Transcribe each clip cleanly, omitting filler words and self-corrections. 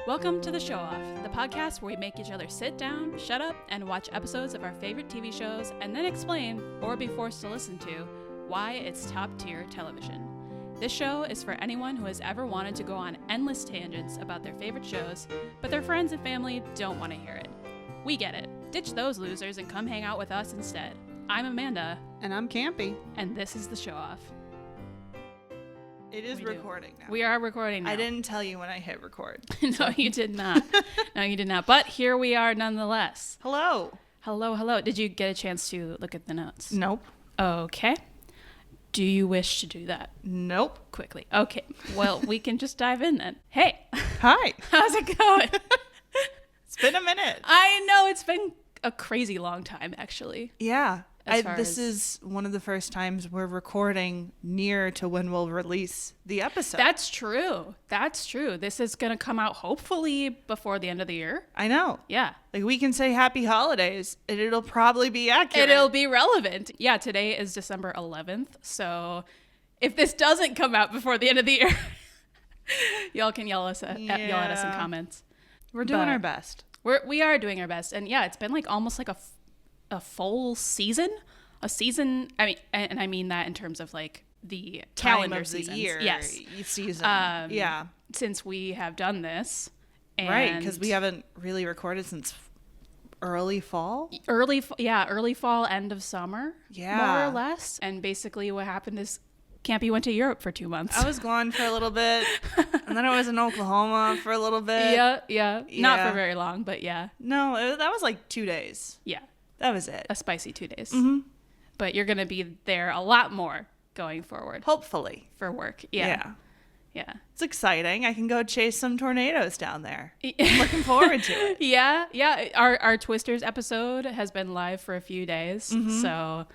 Welcome to The Show Off, the podcast where we make each other sit down, shut up, and watch episodes of our favorite TV shows and then explain, or be forced to listen to, why it's top-tier television. This show is for anyone who has ever wanted to go on endless tangents about their favorite shows, but their friends and family don't want to hear it. We get it. Ditch those losers and come hang out with us instead. I'm Amanda. And I'm Campy. And this is The Show Off. It is recording now. We are recording now. I didn't tell you when I hit record. No, you did not. No, you did not. But here we are nonetheless. Hello. Hello, hello. Did you get a chance to look at the notes? Nope. Okay. Do you wish to do that? Nope. Quickly. Okay. Well, we can just dive in then. Hey. Hi. How's it going? It's been a minute. I know. It's been a crazy long time, actually. Yeah. as- This is one of the first times we're recording near to when we'll release the episode. That's true. That's true. This is going to come out hopefully before the end of the year. I know. Yeah. Like, we can say happy holidays and it'll probably be accurate. It'll be relevant. Yeah, today is December 11th. So if this doesn't come out before the end of the year, y'all can yell at us in comments. We're doing our best. We are doing our best. And yeah, it's been like almost like a full season. A season, I mean, and I mean that in terms of like the calendar Time of seasons. the year. Yes. Season. Yeah. Since we have done this. And Right, because we haven't really recorded since early fall. Early fall, end of summer. Yeah. More or less. And basically what happened is Campy went to Europe for 2 months. I was gone for a little bit, and then I was in Oklahoma for a little bit. Yeah. Not for very long, but yeah. No, that was like 2 days. Yeah. That was it. A spicy 2 days. Mm-hmm. But you're going to be there a lot more going forward. Hopefully. For work. Yeah. It's exciting. I can go chase some tornadoes down there. I'm looking forward to it. Yeah. Our Twisters episode has been live for a few days. Mm-hmm. So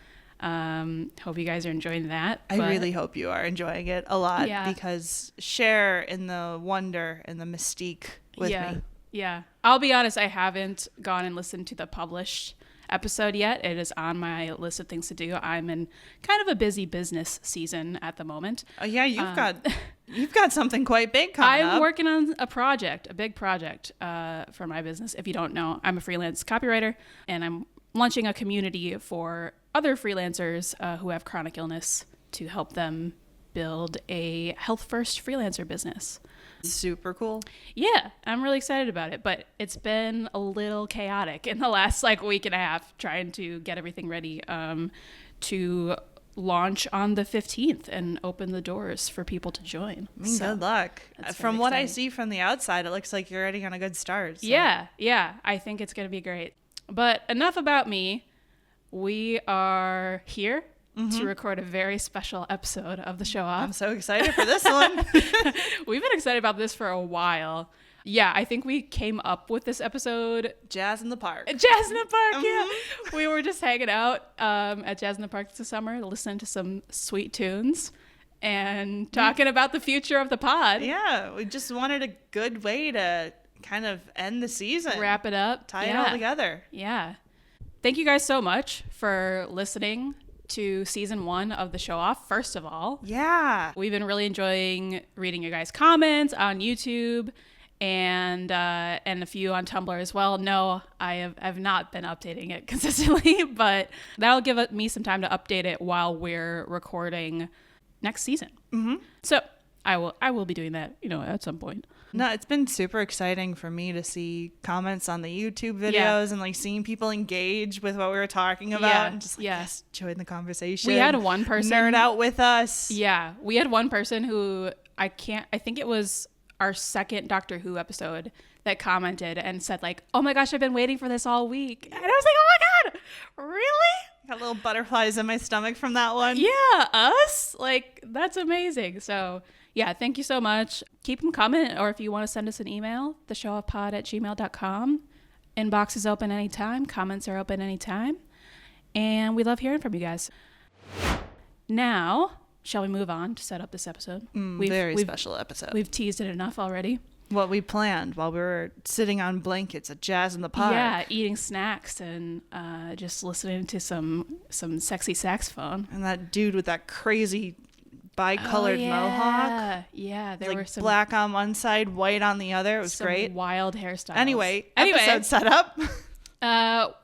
hope you guys are enjoying that. I really hope you are enjoying it a lot, Yeah. because share in the wonder and the mystique with me. Yeah. I'll be honest, I haven't gone and listened to the published episode yet. It is on my list of things to do. I'm in kind of a busy business season at the moment. Oh yeah, you've got something quite big coming up. I'm working on a big project for my business. If you don't know, I'm a freelance copywriter, and I'm launching a community for other freelancers who have chronic illness to help them build a health first freelancer business. Super cool. Yeah, I'm really excited about it, but it's been a little chaotic in the last week and a half trying to get everything ready to launch on the 15th and open the doors for people to join. Good luck. From what I see from the outside, it looks like you're already on a good start. So. Yeah, I think it's going to be great. But enough about me. We are here to record a very special episode of The Show Off. I'm so excited for this one. We've been excited about this for a while. Yeah, I think we came up with this episode. Jazz in the Park. Yeah. We were just hanging out at Jazz in the Park this summer, listening to some sweet tunes and talking about the future of the pod. Yeah, we just wanted a good way to kind of end the season. Wrap it up. Tie it all together. Yeah. Thank you guys so much for listening to season 1 of The Show Off, first of all. Yeah. We've been really enjoying reading your guys' comments on YouTube and a few on Tumblr as well. No, I have not been updating it consistently, but that'll give me some time to update it while we're recording next season. Mm-hmm. So I will be doing that, at some point. No, it's been super exciting for me to see comments on the YouTube videos and seeing people engage with what we were talking about and just yes, join the conversation. We had one person nerd out with us. Yeah, we had one person who I think it was our second Doctor Who episode that commented and said oh my gosh, I've been waiting for this all week. And I was like, oh my God, really? Got little butterflies in my stomach from that one. Yeah, us? That's amazing. So yeah, thank you so much. Keep them coming, or if you want to send us an email, theshowoffpod@gmail.com. Inbox is open anytime. Comments are open anytime. And we love hearing from you guys. Now, shall we move on to set up this episode? Very special episode. We've teased it enough already. What we planned while we were sitting on blankets at Jazz in the Park. Yeah, eating snacks and just listening to some sexy saxophone. And that dude with that crazy bi-colored mohawk. Yeah, there were some black on one side, white on the other. It was great. Wild hairstyles. Anyway, episode setup.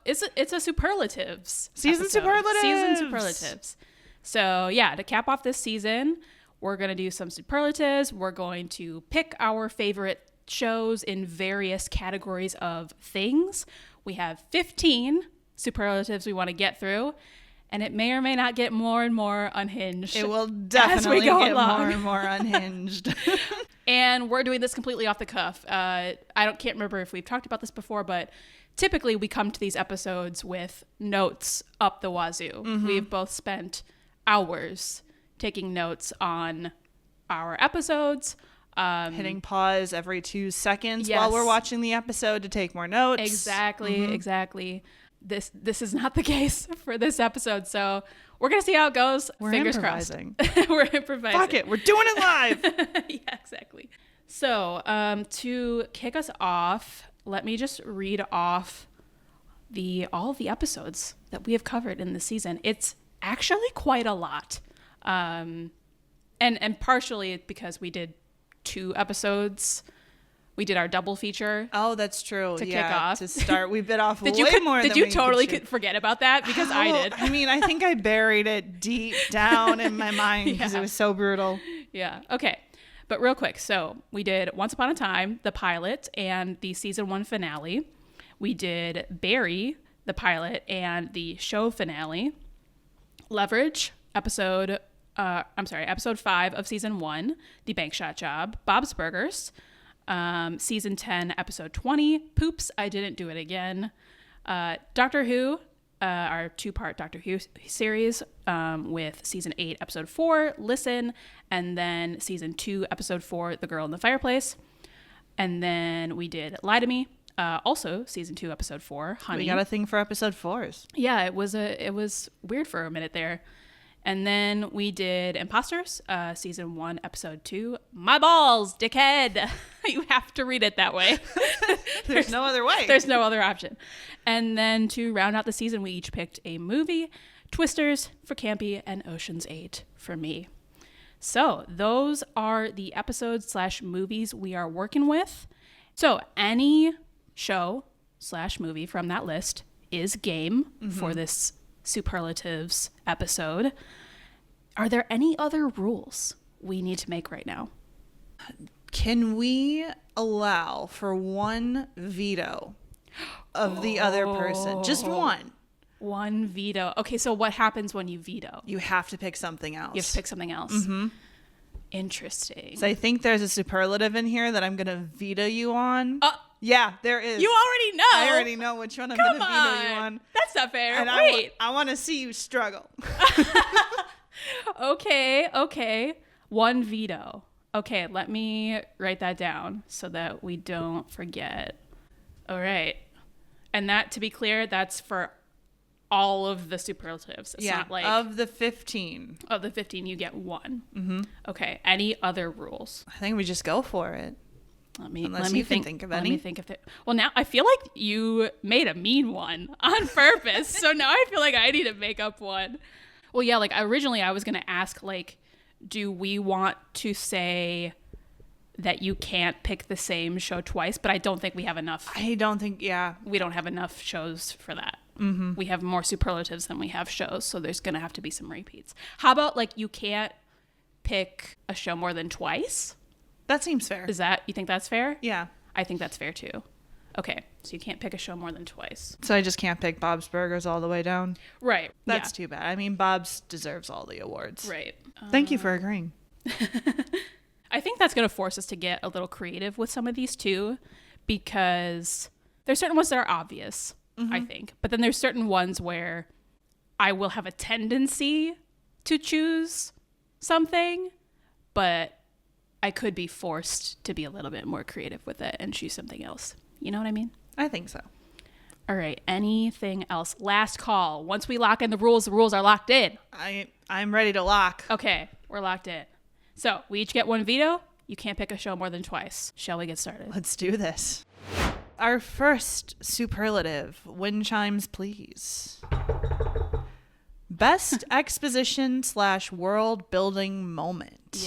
It's a superlatives season episode. superlatives. Season superlatives. So yeah, to cap off this season, we're gonna do some superlatives. We're going to pick our favorite shows in various categories of things. We have 15 superlatives we want to get through, and it may or may not get more and more unhinged. It will definitely get more and more unhinged. And we're doing this completely off the cuff. Can't remember if we've talked about this before, but typically we come to these episodes with notes up the wazoo. Mm-hmm. We've both spent hours taking notes on our episodes. Hitting pause every 2 seconds while we're watching the episode to take more notes. Exactly. This is not the case for this episode, so we're gonna see how it goes. Fingers crossed. We're improvising. Fuck it, we're doing it live. Yeah, exactly. So to kick us off, let me just read off all of the episodes that we have covered in this season. It's actually quite a lot, and partially because we did 2 episodes. We did our double feature. Oh, that's true. To kick off. To start, we bit off more than Did you totally forget about that? Because I did. I mean, I think I buried it deep down in my mind because it was so brutal. Yeah. Okay. But real quick. So we did Once Upon a Time, the pilot, and the season 1 finale. We did Barry, the pilot, and the show finale. Leverage, episode 5 of season 1, the bank shot job. Bob's Burgers. Season 10, episode 20, Poops, I Didn't Do It Again. Doctor Who, our 2-part Doctor Who series, with season 8, episode 4, Listen, and then season 2, episode 4, The Girl in the Fireplace. And then we did Lie to Me, also season 2, episode 4, Honey. We got a thing for episode 4s. Yeah, it was weird for a minute there. And then we did Imposters, season 1, episode 2, My Balls, Dickhead. You have to read it that way. There's no other way. There's no other option. And then to round out the season, we each picked a movie, Twisters for Campy and Ocean's 8 for me. So those are the episodes/movies we are working with. So any show/movie from that list is game for this superlatives episode. Are there any other rules we need to make right now? Can we allow for one veto of the other person? Just one. One veto. Okay, so what happens when you veto? You have to pick something else. You have to pick something else. Mm-hmm. Interesting. So I think there's a superlative in here that I'm going to veto you on. Yeah, there is. You already know. I already know which one I'm going to veto you on. That's not fair. And wait. I want to see you struggle. Okay. One veto. Okay, let me write that down so that we don't forget. All right. And that, to be clear, that's for all of the superlatives. It's not like... of the 15. Of the 15, you get one. Mm-hmm. Okay, any other rules? I think we just go for it. Let me think of any. Let me think of it. Well, now I feel like you made a mean one on purpose. So now I feel like I need to make up one. Well, yeah, like originally I was going to ask, like, do we want to say that you can't pick the same show twice? But I don't think we have enough. We don't have enough shows for that. Mm-hmm. We have more superlatives than we have shows, so there's going to have to be some repeats. How about, like, you can't pick a show more than twice? That seems fair. You think that's fair? Yeah. I think that's fair too. Okay, so you can't pick a show more than twice. So I just can't pick Bob's Burgers all the way down? Right. That's too bad. I mean, Bob's deserves all the awards. Right. Thank you for agreeing. I think that's going to force us to get a little creative with some of these too, because there's certain ones that are obvious, I think. But then there's certain ones where I will have a tendency to choose something, but I could be forced to be a little bit more creative with it and choose something else. You know what I mean? I think so. All right. Anything else? Last call. Once we lock in the rules are locked in. I'm ready to lock. Okay. We're locked in. So we each get one veto. You can't pick a show more than twice. Shall we get started? Let's do this. Our first superlative. Wind chimes, please. Best exposition / world building moment.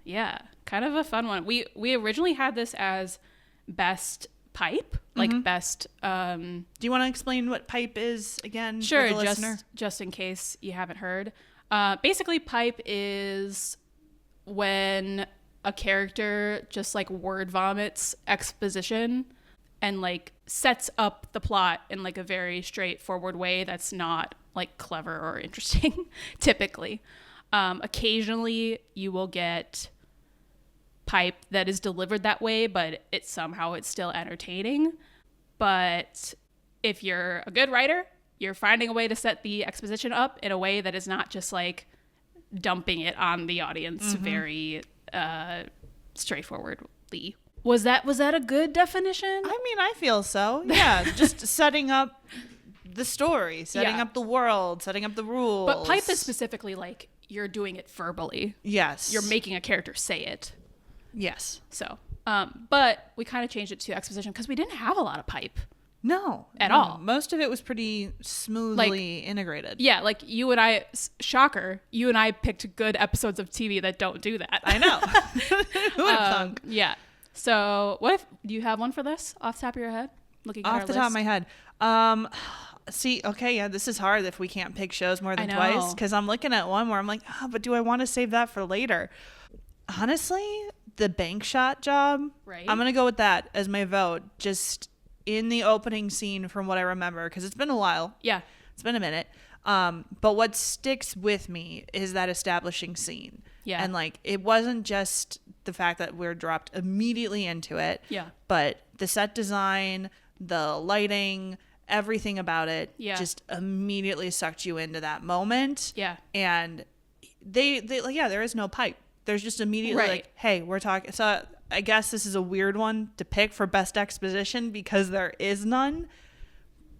Yeah. Kind of a fun one. We originally had this as best pipe, like best. Do you want to explain what pipe is again? Sure, for the listener? just in case you haven't heard. Basically, pipe is when a character just like word vomits exposition and like sets up the plot in like a very straightforward way that's not like clever or interesting. Typically, occasionally you will get pipe that is delivered that way, but it's still entertaining. But if you're a good writer, you're finding a way to set the exposition up in a way that is not just like dumping it on the audience very straightforwardly. Was that a good definition? I mean, I feel so. Yeah, just setting up the story, setting up the world, setting up the rules. But pipe is specifically like you're doing it verbally. Yes. You're making a character say it. Yes. So, but we kind of changed it to exposition because we didn't have a lot of pipe. No. At all. Most of it was pretty smoothly integrated. Yeah, like you and I, shocker, you and I picked good episodes of TV that don't do that. I know. Who would have thunk? Yeah. So do you have one for this off the top of your head? Looking at off the top of my head. See, okay, yeah, this is hard if we can't pick shows more than twice, because I'm looking at one where I'm like, but do I want to save that for later? Honestly, the bank shot job, right? I'm going to go with that as my vote, just in the opening scene from what I remember, because it's been a while. Yeah. It's been a minute. But what sticks with me is that establishing scene. Yeah. And like, it wasn't just the fact that we're dropped immediately into it. Yeah. But the set design, the lighting, everything about it just immediately sucked you into that moment. Yeah. And they like, there is no pipe. There's just immediately like, hey, we're talking. So I guess this is a weird one to pick for best exposition because there is none.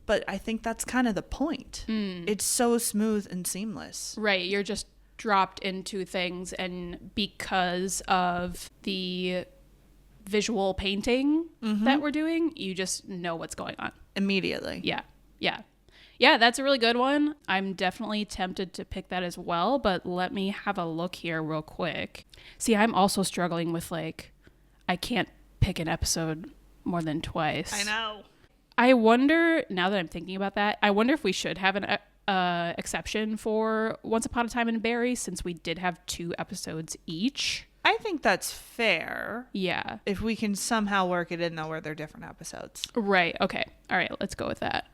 But I think that's kind of the point. It's so smooth and seamless. Right. You're just dropped into things, and because of the visual painting that we're doing, you just know what's going on. Immediately. Yeah, that's a really good one. I'm definitely tempted to pick that as well, but let me have a look here real quick. See, I'm also struggling with like, I can't pick an episode more than twice. I know. I wonder, now that I'm thinking about that, I wonder if we should have an exception for Once Upon a Time in Barry, since we did have 2 episodes each. I think that's fair. Yeah. If we can somehow work it in, though, where they're different episodes. Right. Okay. All right. Let's go with that.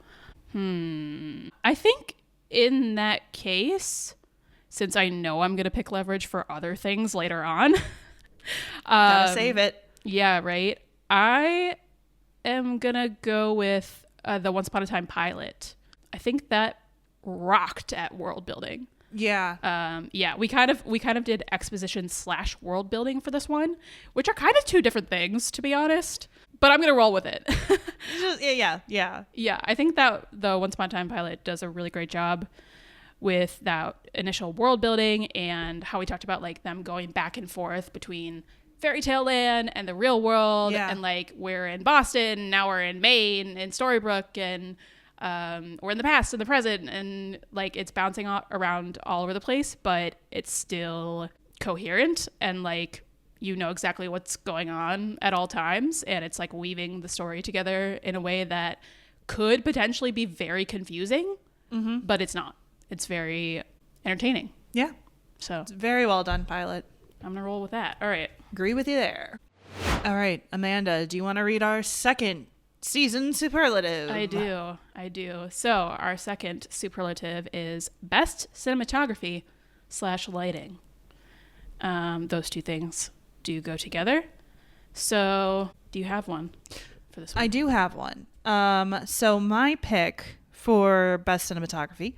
I think in that case, since I know I'm going to pick Leverage for other things later on. Gotta save it. Yeah, right. I am going to go with the Once Upon a Time pilot. I think that rocked at world building. Yeah. We kind of did exposition / world building for this one, which are kind of 2 different things, to be honest. But I'm gonna roll with it. Yeah. I think that the Once Upon a Time pilot does a really great job with that initial world building and how we talked about like them going back and forth between fairy tale land and the real world, and like we're in Boston, now we're in Maine and Storybrooke, and we're in the past and the present, and like it's bouncing around all over the place, but it's still coherent, and like you know exactly what's going on at all times, and it's like weaving the story together in a way that could potentially be very confusing, but it's not. It's very entertaining. Yeah. So it's very well done, pilot. I'm gonna roll with that. All right. Agree with you there. All right, Amanda, do you want to read our second season superlative? I do. So our second superlative is best cinematography / lighting. Those 2 things do go together. So do you have one for this one? I do have one. So my pick for best cinematography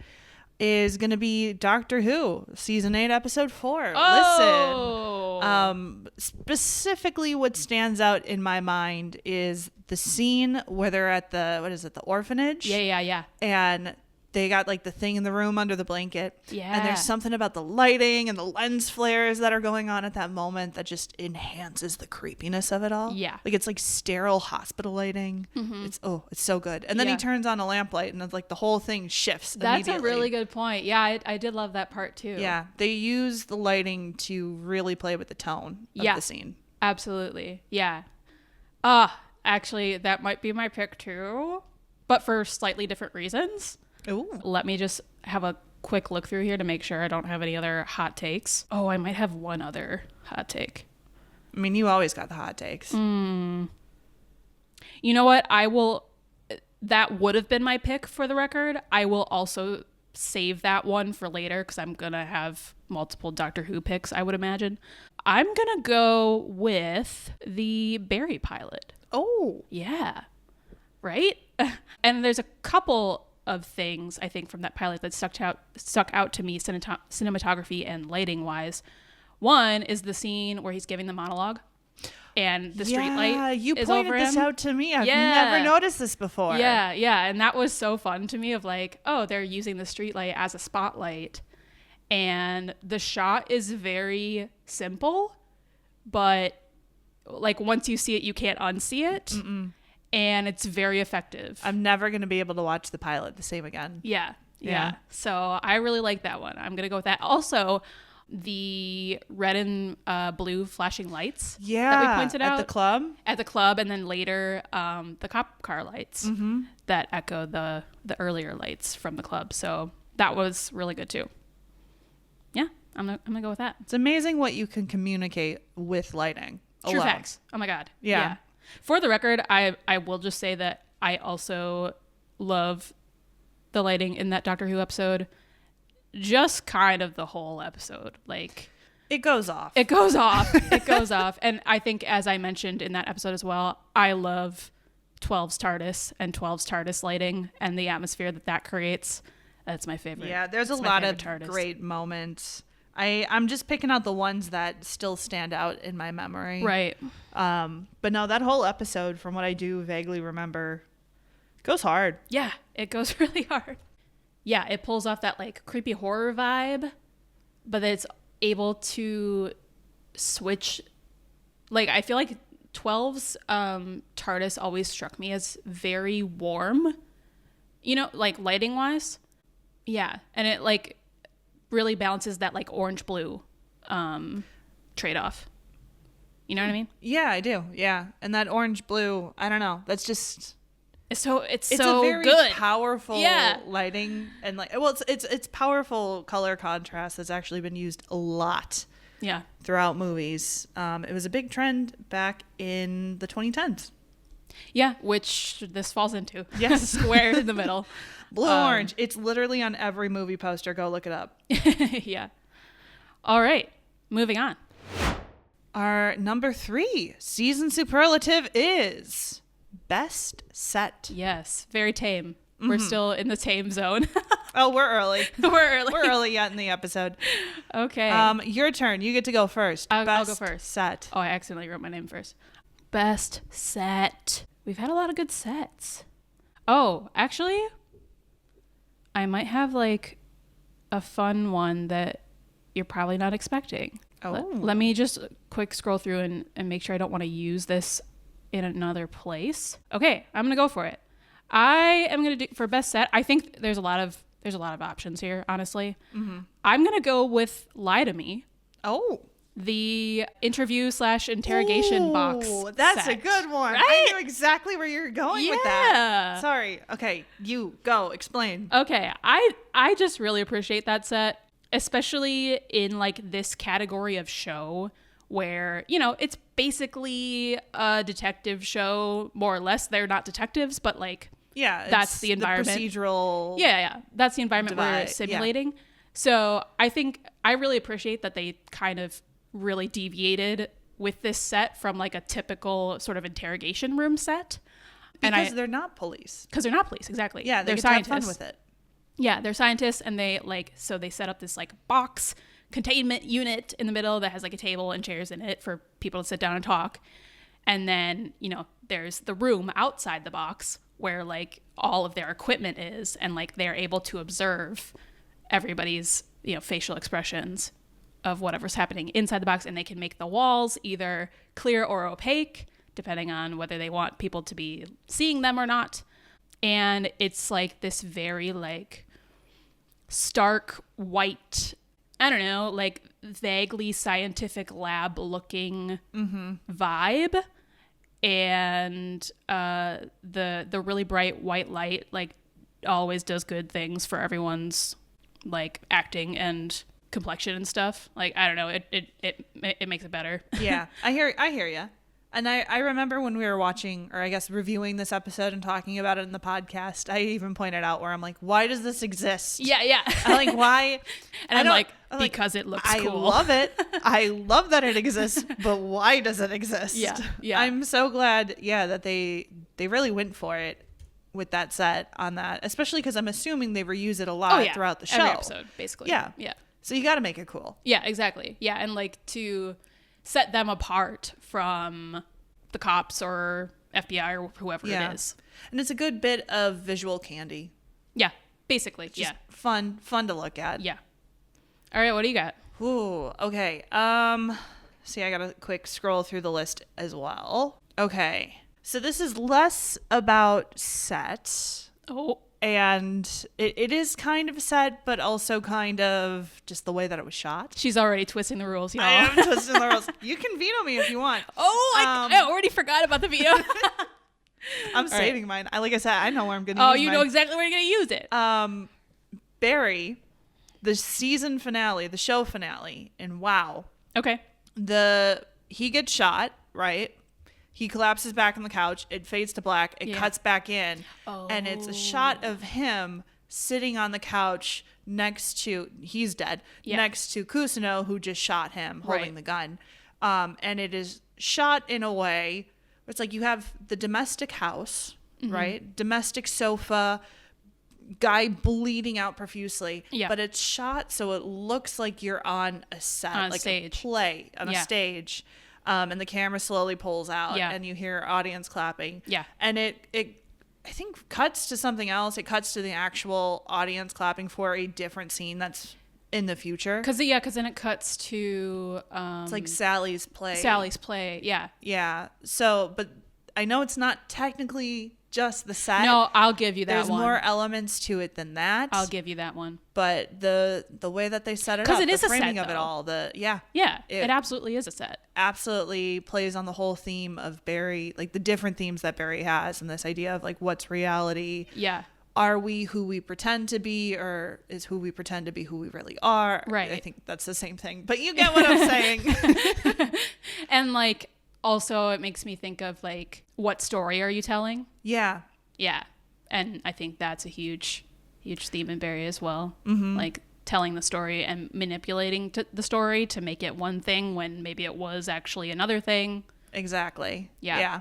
is going to be Doctor Who, season 8, episode 4. Oh! Listen. Specifically what stands out in my mind is the scene where they're at the orphanage. Yeah. And they got like the thing in the room under the blanket. Yeah. And there's something about the lighting and the lens flares that are going on at that moment that just enhances the creepiness of it all. Yeah. Like it's like sterile hospital lighting. It's so good. And then he turns on a lamplight and it's like the whole thing shifts That's immediately. a really good point. Yeah, I did love that part too. Yeah. They use the lighting to really play with the tone of the scene. Absolutely. Yeah. Actually, that might be my pick too, but for slightly different reasons. Ooh. Let me just have a quick look through here to make sure I don't have any other hot takes. Oh, I might have one other hot take. I mean, you always got the hot takes. You know what? That would have been my pick for the record. I will also save that one for later because I'm going to have multiple Doctor Who picks, I would imagine. I'm going to go with the Barry pilot. Oh. Yeah. Right? And there's a couple of things, I think, from that pilot that stuck out to me cinematography and lighting wise. One is the scene where he's giving the monologue and the street light you is pointed over this him. out to me. I've never noticed this before. Yeah. And that was so fun to me of like, oh, they're using the street light as a spotlight. And the shot is very simple, but like once you see it, you can't unsee it. And it's very effective. I'm never going to be able to watch the pilot the same again. Yeah. So I really like that one. I'm going to go with that. Also, the red and blue flashing lights that we pointed out. At the club. And then later, the cop car lights that echo the earlier lights from the club. So that was really good too. Yeah, I'm gonna go with that. It's amazing what you can communicate with lighting. True facts. Oh my God. Yeah. For the record, I will just say that I also love the lighting in that Doctor Who episode. Just kind of the whole episode. Like it goes off. It goes off. And I think, as I mentioned in that episode as well, I love 12's TARDIS and 12's TARDIS lighting and the atmosphere that creates. That's my favorite. Yeah, there's a lot of great moments. I'm just picking out the ones that still stand out in my memory. Right. But no, that whole episode, from what I do vaguely remember, goes hard. Yeah, it goes really hard. Yeah, it pulls off that like creepy horror vibe, but it's able to switch. Like, I feel like 12's TARDIS always struck me as very warm, like lighting wise. Yeah, and it like really balances that like orange blue trade-off. You know what I mean? Yeah, I do. Yeah. And that orange blue, I don't know. That's just it's so a very good. Powerful lighting and like it's powerful color contrast that's actually been used a lot. Yeah. Throughout movies. It was a big trend back in the 2010s. Yeah, which this falls into. Yes. Square in the middle. Blue orange. It's literally on every movie poster. Go look it up. Yeah. All right. Moving on. Our number 3 season superlative is best set. Yes. Very tame. We're still in the tame zone. Oh, we're early. We're early yet in the episode. Okay. Your turn. You get to go first. I'll go first. Set. Oh, I accidentally wrote my name first. Best set. We've had a lot of good sets. Oh, actually, I might have like a fun one that you're probably not expecting. Oh. Let me just quick scroll through and make sure I don't want to use this in another place. Okay, I'm gonna go for it. I am gonna do for best set. I think there's a lot of options here. Honestly, I'm gonna go with Lie to Me. Oh. The interview/interrogation box. That's set, a good one. Right? I knew exactly where you're going with that. Sorry. Okay, you go. Explain. Okay, I just really appreciate that set, especially in like this category of show where, it's basically a detective show, more or less. They're not detectives, but like that's the environment. The procedural. Yeah. That's the environment we're simulating. Yeah. So I think I really appreciate that they kind of really deviated with this set from like a typical sort of interrogation room set. Because they're not police. Because they're not police, exactly. Yeah, they're scientists. Have fun with it. Yeah, they're scientists, and they set up this like box containment unit in the middle that has like a table and chairs in it for people to sit down and talk. And then, you know, there's the room outside the box where like all of their equipment is, and like they're able to observe everybody's, you know, facial expressions of whatever's happening inside the box, and they can make the walls either clear or opaque depending on whether they want people to be seeing them or not. And it's like this very like stark white, I don't know, like vaguely scientific lab looking vibe. And the really bright white light like always does good things for everyone's like acting and complexion and stuff. Like, I don't know, it makes it better. Yeah, I hear you. And I remember when we were watching, or I guess reviewing this episode and talking about it in the podcast, I even pointed out where I'm like, why does this exist? Yeah. I'm like, why? And I'm like, because it looks cool. I love it. I love that it exists, but why does it exist? Yeah. I'm so glad, that they really went for it with that set on that, especially because I'm assuming they reuse it a lot throughout the show. Every episode, basically. Yeah. So you got to make it cool. Yeah, exactly. Yeah, and like to set them apart from the cops or FBI or whoever it is. And it's a good bit of visual candy. Yeah, basically. Just fun to look at. Yeah. All right, what do you got? Ooh, okay. See, I got a quick scroll through the list as well. Okay. So this is less about set. Oh. And it is kind of set, but also kind of just the way that it was shot. She's already twisting the rules, y'all. I am twisting the rules. You can veto me if you want. Oh, I already forgot about the veto. I'm saving mine. Like I said, I know where I'm going to use mine. Oh, you know exactly where you're going to use it. Barry, the season finale, the show finale, and wow. Okay. He gets shot, right? He collapses back on the couch. It fades to black. It cuts back in. Oh. And it's a shot of him sitting on the couch next to, he's dead, next to Kusuno, who just shot him, holding the gun. And it is shot in a way where it's like you have the domestic house, right? Domestic sofa, guy bleeding out profusely. Yeah. But it's shot so it looks like you're on a set, on like stage. A play on a stage. And the camera slowly pulls out and you hear audience clapping. Yeah. And it I think cuts to something else. It cuts to the actual audience clapping for a different scene that's in the future. Because then it cuts to... it's like Sally's play. Yeah. Yeah. So, but I know it's not technically just the set. No, I'll give you that one. There's more elements to it than that. I'll give you that one. But the way that they set it up, it is the a framing set, of it all, it absolutely is a set. Absolutely plays on the whole theme of Barry, like the different themes that Barry has, and this idea of like what's reality. Yeah. Are we who we pretend to be, or is who we pretend to be who we really are? Right. I think that's the same thing, but you get what I'm saying. And like, also it makes me think of like, what story are you telling? Yeah. Yeah. And I think that's a huge theme in Barry as well. Mm-hmm. Like telling the story and manipulating the story to make it one thing when maybe it was actually another thing. Exactly. Yeah.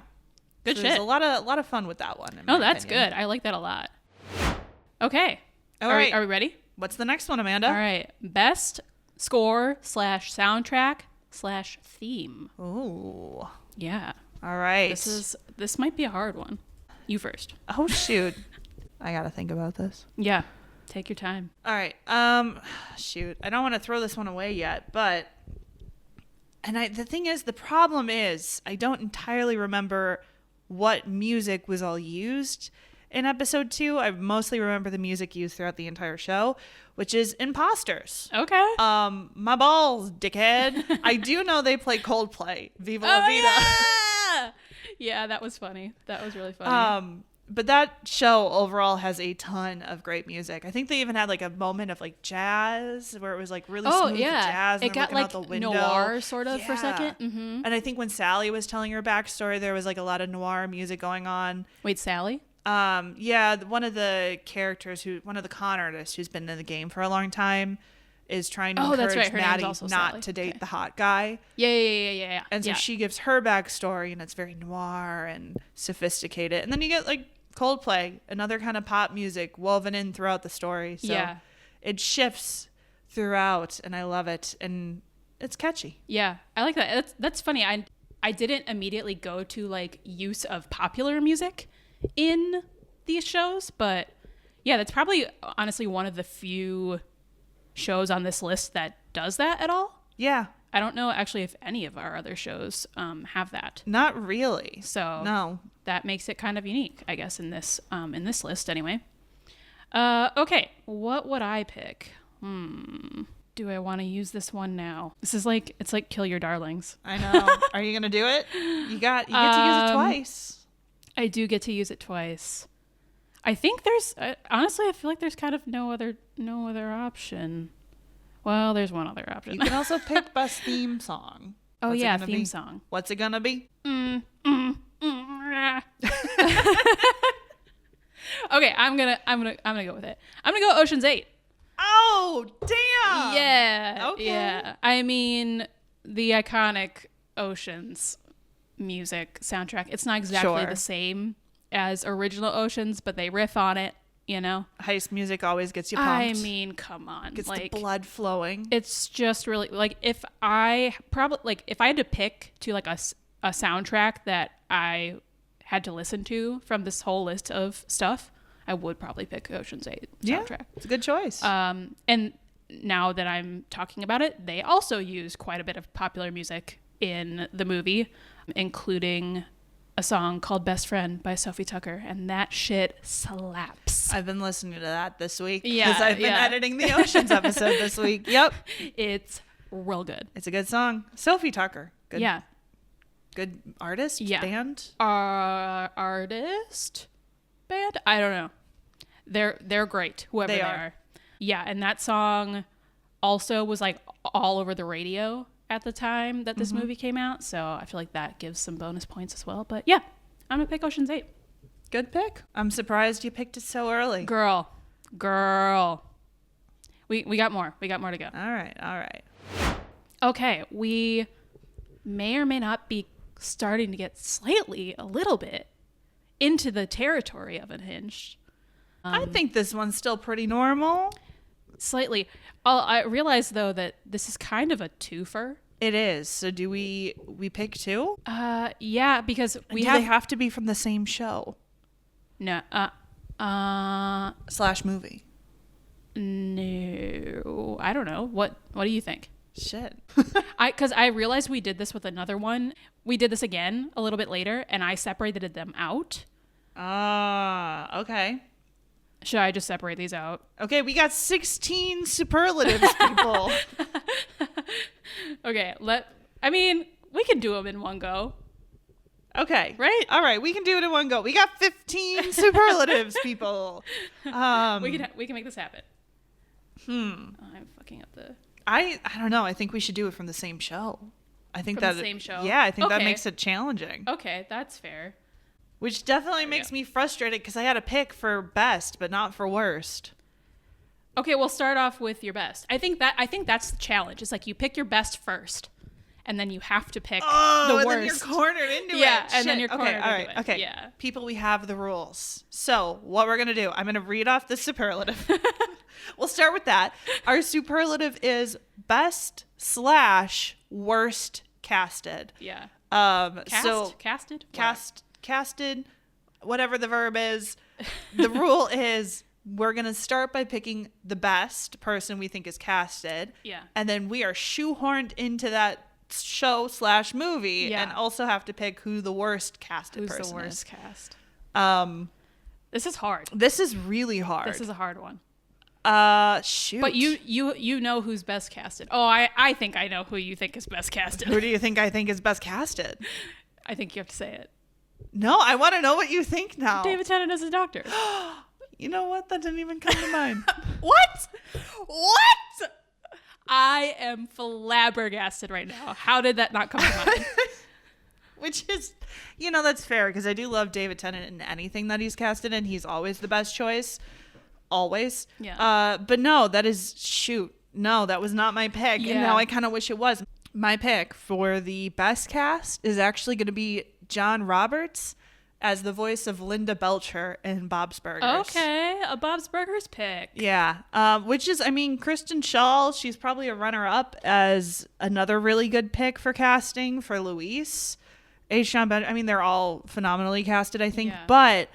Good so shit. There's a lot of fun with that one. Oh, that's good. I like that a lot. Okay. All right. Are we ready? What's the next one, Amanda? All right. Best score / soundtrack / theme. Ooh. Yeah. All right. This might be a hard one. You first. Oh, shoot. I got to think about this. Yeah. Take your time. All right. Shoot. I don't want to throw this one away yet, but the thing is, the problem is I don't entirely remember what music was all used in episode 2. I mostly remember the music used throughout the entire show, which is Imposters. Okay. My balls, dickhead. I do know they play Coldplay. Viva la Vida. Yeah! Yeah, that was funny. That was really funny. But that show overall has a ton of great music. I think they even had like a moment of like jazz where it was like really smooth jazz. And it got like noir sort of for a second. Mm-hmm. And I think when Sally was telling her backstory, there was like a lot of noir music going on. Wait, Sally? Yeah, one of the characters one of the con artists who's been in the game for a long time is trying to encourage Maddie not to date the hot guy. Yeah. And so she gives her backstory, and it's very noir and sophisticated. And then you get like Coldplay, another kind of pop music woven in throughout the story. So it shifts throughout, and I love it, and it's catchy. Yeah, I like that. That's funny. I I didn't immediately go to like use of popular music in these shows, but yeah, that's probably honestly one of the few shows on this list that does that at all. Yeah. I don't know actually if any of our other shows have that. Not really. So no, that makes it kind of unique, I guess, in this list anyway. Okay, what would I pick? Do I want to use this one now? It's like Kill Your Darlings. I know. Are you gonna do it? You get to use it twice. I do get to use it twice. I think there's honestly, I feel like there's kind of no other option. Well, there's one other option. You can also pick best theme song. Oh yeah, theme song. What's it gonna be? Okay, I'm gonna go with it. I'm gonna go Ocean's 8. Oh damn! Yeah. Okay. Yeah. I mean, the iconic Oceans music soundtrack. It's not exactly the same as original Oceans, but they riff on it. You know, heist music always gets you pumped. I mean, come on, Gets like the blood flowing. It's just really like if I had to pick to like a soundtrack that I had to listen to from this whole list of stuff, I would probably pick Ocean's 8 soundtrack. Yeah, it's a good choice. And now that I'm talking about it, they also use quite a bit of popular music in the movie, including a song called Best Friend by Sophie Tucker, and that shit slaps. I've been listening to that this week because Yeah, I've been editing the Oceans episode this week. Yep. It's real good. It's a good song. Sophie Tucker. Good. Yeah. Good artist? Yeah. Band? Artist? Band? I don't know. They're great, whoever they are. Yeah, and that song also was like all over the radio at the time that this movie came out, so I feel like that gives some bonus points as well. But yeah, I'm gonna pick Ocean's 8. Good pick. I'm surprised you picked it so early. Girl. We got more. We got more to go. All right. Okay, we may or may not be starting to get a little bit into the territory of Unhinged. I think this one's still pretty normal. Slightly. I realize though that this is kind of a twofer. It is. So do we pick two? Yeah, because they have to be from the same show. No. / movie. No. I don't know. What do you think? Shit. Because I realized we did this with another one. We did this again a little bit later, and I separated them out. Okay. Should I just separate these out? Okay, we got 16 superlatives, people. Okay, we can do them in one go. Okay. Right? All right, we can do it in one go. We got 15 superlatives, people. We can make this happen. I'm fucking up the... I don't know. I think we should do it from the same show. I think from the same show? Yeah, I think that Okay. makes it challenging. Okay, that's fair. Which definitely makes me frustrated because I had a pick for best, but not for worst. Okay, we'll start off with your best. I think that's the challenge. It's like you pick your best first, and then you have to pick the worst. And then you're cornered into it. Yeah, and Shit. then you're cornered all right, into it. Okay, Yeah. People, we have the rules. So what we're going to do, I'm going to read off the superlative. We'll start with that. Our superlative is best / worst casted. Yeah. Casted, whatever the verb is. The rule is we're going to start by picking the best person we think is casted. Yeah. And then we are shoehorned into that show / movie and also have to pick who the worst casted person is. Who's the worst cast? This is hard. This is really hard. This is a hard one. Shoot. But you know who's best casted. Oh, I think I know who you think is best casted. Who do you think I think is best casted? I think you have to say it. No, I want to know what you think now. David Tennant as a doctor. You know what? That didn't even come to mind. What? I am flabbergasted right now. How did that not come to mind? Which is, that's fair because I do love David Tennant in anything that he's casted in. He's always the best choice. Always. Yeah. But no, that was not my pick. Yeah. And now I kind of wish it was. My pick for the best cast is actually going to be John Roberts as the voice of Linda Belcher in Bob's Burgers. Okay, a Bob's Burgers pick. Yeah, which is, Kristen Schaal, she's probably a runner-up as another really good pick for casting for Luis. H. John Benjamin. I mean, they're all phenomenally casted, I think. Yeah. But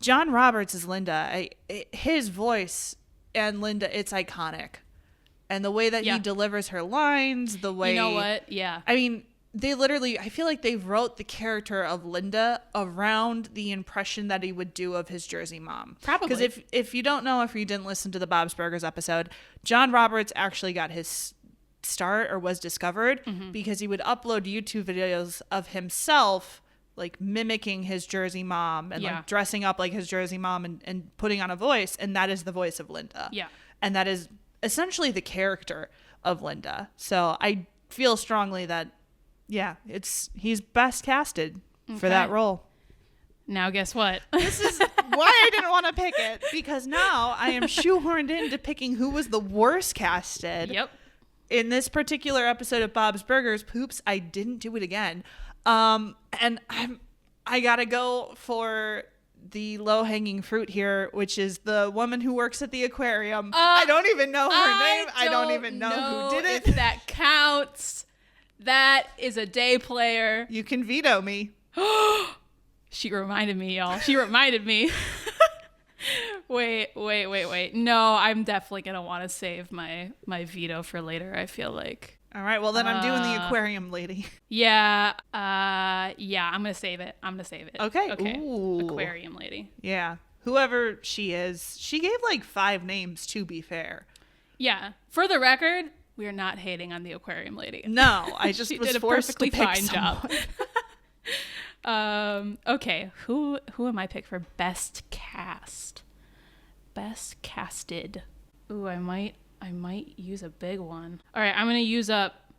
John Roberts as Linda, his voice and Linda, it's iconic. And the way that he delivers her lines, the way... You know what? Yeah. I mean, they literally... I feel like they wrote the character of Linda around the impression that he would do of his Jersey mom. Probably. Because if you don't know, if you didn't listen to the Bob's Burgers episode, John Roberts actually got his start or was discovered because he would upload YouTube videos of himself like mimicking his Jersey mom and like dressing up like his Jersey mom and putting on a voice, and that is the voice of Linda. Yeah. And that is essentially the character of Linda. So I feel strongly that he's best casted for that role. Now guess what? This is why I didn't want to pick it, because now I am shoehorned into picking who was the worst casted. Yep. In this particular episode of Bob's Burgers, poops, I didn't do it again. And I gotta go for the low-hanging fruit here, which is the woman who works at the aquarium. I don't even know her name. I don't even know who did it. If that counts. That is a day player. You can veto me. She reminded me, y'all. She reminded me. Wait. No, I'm definitely going to want to save my veto for later, I feel like. All right, well, then I'm doing the aquarium lady. Yeah, I'm going to save it. Okay. Ooh. Aquarium lady. Yeah. Whoever she is, she gave like 5 names, to be fair. Yeah. For the record, we are not hating on the aquarium lady. No, I just she was did a forced perfectly to pick fine someone. job. Okay, who am I pick for best cast? Best casted. Ooh, I might use a big one. All right, I'm gonna use up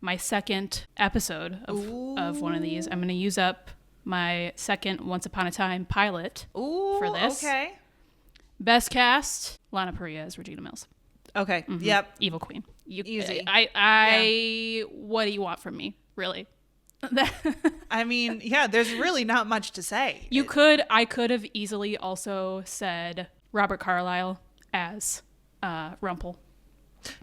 my second episode of one of these. I'm gonna use up my second Once Upon a Time pilot for this. Okay. Best cast: Lana Parrilla as Regina Mills. Okay. Mm-hmm. Yep. Evil Queen. Easy. What do you want from me, really? I mean, yeah, there's really not much to say. I could have easily also said Robert Carlyle as Rumpel.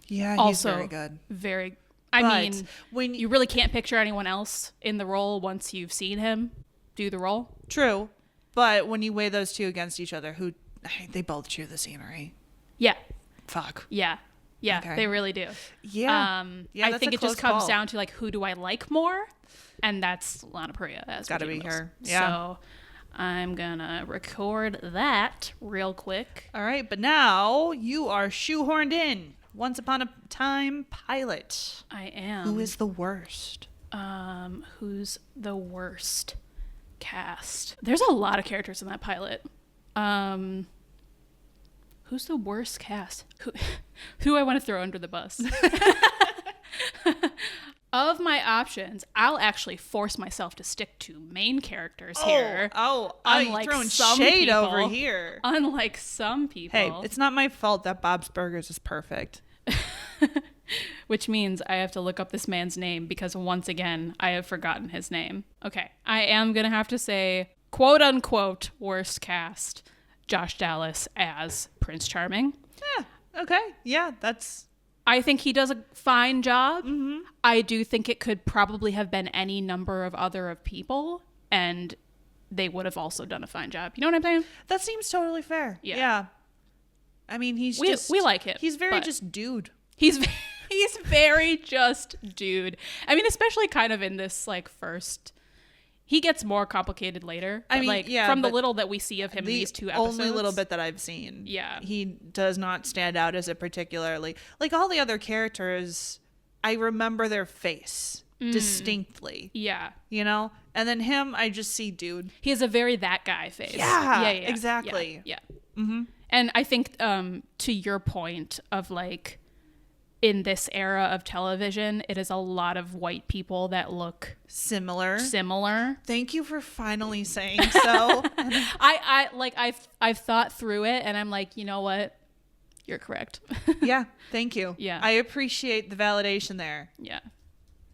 Yeah, also he's very good. I mean, when you really can't picture anyone else in the role once you've seen him do the role. True. But when you weigh those two against each other, they both chew the scenery. Yeah. Fuck. Yeah. Yeah, okay. They really do. Yeah. I think it just comes down to like, who do I like more? And that's Lana Parrilla as gotta Regina be Mills. her. Yeah. So I'm gonna record that real quick. All right, but now you are shoehorned in. Once Upon a Time pilot. I am. Who is the worst? Who's the worst cast? There's a lot of characters in that pilot. Who's the worst cast? Who do I want to throw under the bus? Of my options, I'll actually force myself to stick to main characters here. Unlike throwing shade people, over here. Unlike some people. Hey, it's not my fault that Bob's Burgers is perfect. Which means I have to look up this man's name because once again, I have forgotten his name. Okay, I am going to have to say, quote unquote, worst cast, Josh Dallas as Prince Charming. Yeah, okay. Yeah, I think he does a fine job. Mm-hmm. I do think it could probably have been any number of other people, and they would have also done a fine job. You know what I'm saying? That seems totally fair. Yeah. I mean, we like him. He's very just dude. He's very just dude. I mean, especially kind of in this like first. He gets more complicated later. I mean, like from the little that we see of him in these 2 episodes. Only little bit that I've seen. Yeah. He does not stand out as a particularly, like all the other characters, I remember their face distinctly. Yeah. You know? And then him, I just see dude. He has a very that guy face. Yeah, exactly. Yeah. Mm-hmm. And I think to your point of like, in this era of television, it is a lot of white people that look similar. Thank you for finally saying so. I've thought through it and I'm like, you know what? You're correct. Yeah, thank you. Yeah. I appreciate the validation there. Yeah.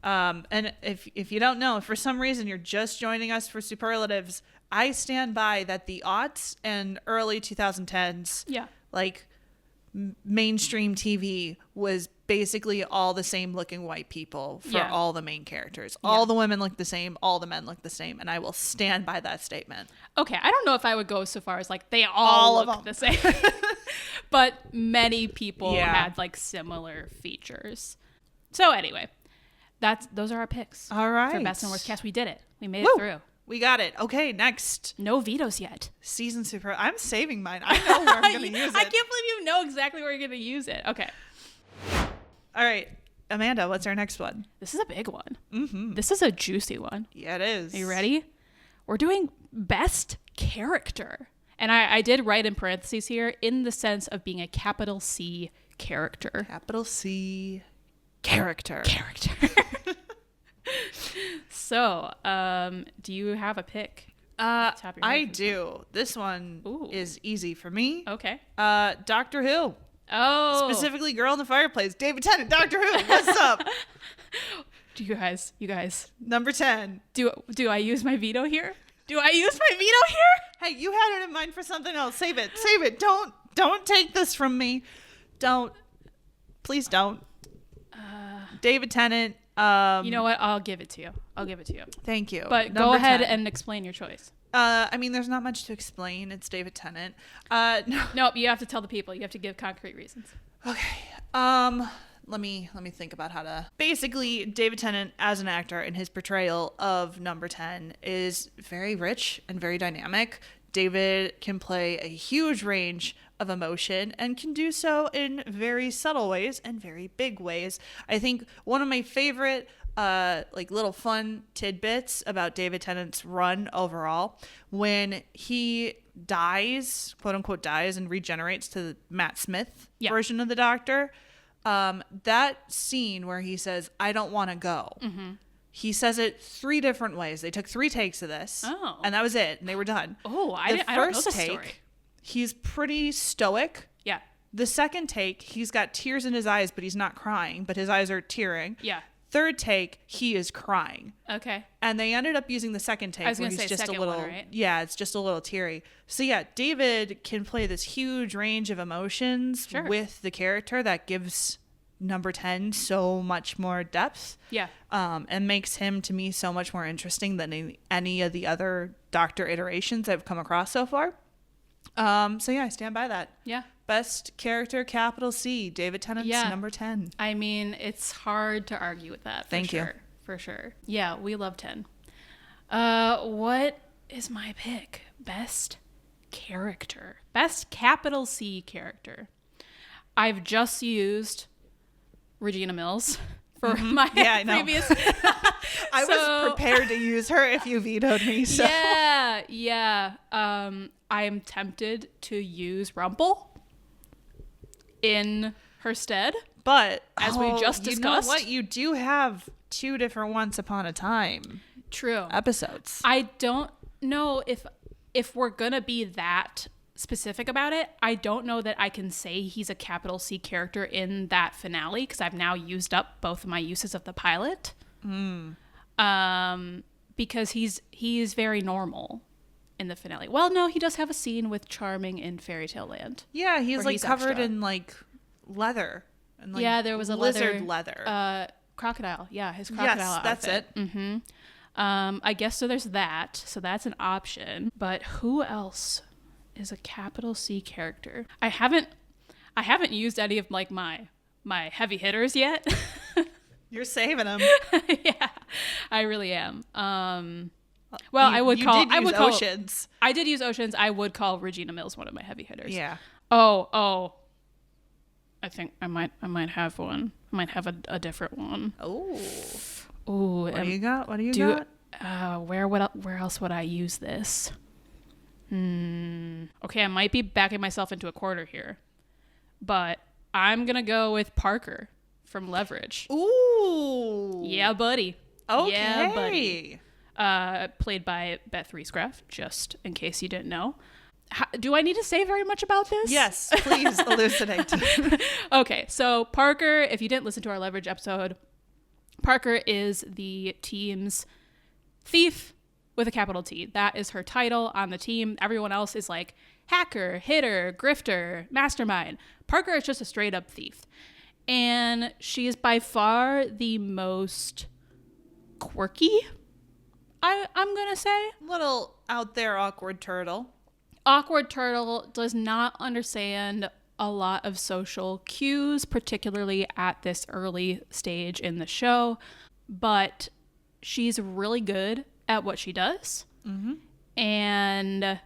And if you don't know, if for some reason you're just joining us for Superlatives, I stand by that the aughts and early 2010s, like mainstream TV was basically all the same looking white people for Yeah. all the main characters. All the women look the same, all the men look the same, and I will stand by that statement. Okay, I don't know if I would go so far as like they all look the same. But many people had like similar features. So anyway, those are our picks. All right. For best and worst cast. We did it. We made Woo! it through. We got it. Okay, next. No vetoes yet. Season super. I'm saving mine. I know where I'm going to use it. I can't believe you know exactly where you're going to use it. Okay. All right. Amanda, what's our next one? This is a big one. Mm-hmm. This is a juicy one. Yeah, it is. Are you ready? We're doing best character. And I did write in parentheses here, in the sense of being a capital C character. Capital C character. So, do you have a pick? I do. This one is easy for me. Okay. Doctor Who. Oh. Specifically Girl in the Fireplace. David Tennant, Doctor Who. What's up? Do you guys. Number 10. Do I use my veto here? Hey, you had it in mind for something else. Save it. Don't take this from me. Please don't. David Tennant. You know what? I'll give it to you. Thank you. But go ahead and explain your choice. I mean, there's not much to explain. It's David Tennant. No. Nope, you have to tell the people. You have to give concrete reasons. Okay. Let me think about how to. Basically, David Tennant as an actor and his portrayal of Number 10 is very rich and very dynamic. David can play a huge range of emotion and can do so in very subtle ways and very big ways. I think one of my favorite like little fun tidbits about David Tennant's run overall, when he dies, quote unquote dies, and regenerates to the Matt Smith version of the Doctor, that scene where he says, "I don't want to go." Mm-hmm. He says it 3 different ways. They took 3 takes of this. Oh. And that was it. And they were done. Oh, I don't know the story. He's pretty stoic. Yeah. The second take, he's got tears in his eyes, but he's not crying, but his eyes are tearing. Yeah. Third take, he is crying. Okay. And they ended up using the second take. I was going to say just second one, right? Yeah, it's just a little teary. So yeah, David can play this huge range of emotions with the character that gives Number 10 so much more depth. Yeah. And makes him, to me, so much more interesting than any of the other Doctor iterations I've come across so far. So yeah, I stand by that. Yeah. Best character, capital C, David Tennant's Number 10. I mean, it's hard to argue with that. Thank you. For sure. Yeah, we love 10. What is my pick? Best character. Best capital C character. I've just used Regina Mills for my previous. I was prepared to use her if you vetoed me. So. Yeah. I am tempted to use Rumple in her stead. But as we just discussed, you know what? You do have 2 different Once Upon a Time episodes. I don't know if we're gonna be that specific about it. I don't know that I can say he's a capital C character in that finale, because I've now used up both of my uses of the pilot. Because he's very normal in the finale. Well, no, he does have a scene with Charming in Fairy Tale Land. Yeah, he's covered in like leather. And, like, there was a lizard leather. Crocodile. Yeah, his crocodile outfit. That's it. Mm-hmm. I guess so. There's that. So that's an option. But who else is a capital C character? I haven't used any of like my heavy hitters yet. You're saving them. Yeah, I really am. Well, I would call Oceans. I did use Oceans. I would call Regina Mills one of my heavy hitters. Yeah. Oh. I think I might have one. I might have a different one. Oh. What do you got? Where else would I use this? Okay, I might be backing myself into a corner here, but I'm gonna go with Parker from Leverage. Ooh. Yeah, buddy. Okay. Yeah, buddy. Played by Beth Riesgraff, just in case you didn't know. Do I need to say very much about this? Yes, please elucidate. Okay, so Parker, if you didn't listen to our Leverage episode, Parker is the team's thief with a capital T. That is her title on the team. Everyone else is like hacker, hitter, grifter, mastermind. Parker is just a straight up thief. And she is by far the most quirky, I'm going to say. Little out there awkward turtle. Awkward turtle does not understand a lot of social cues, particularly at this early stage in the show. But she's really good at what she does. Mm-hmm. And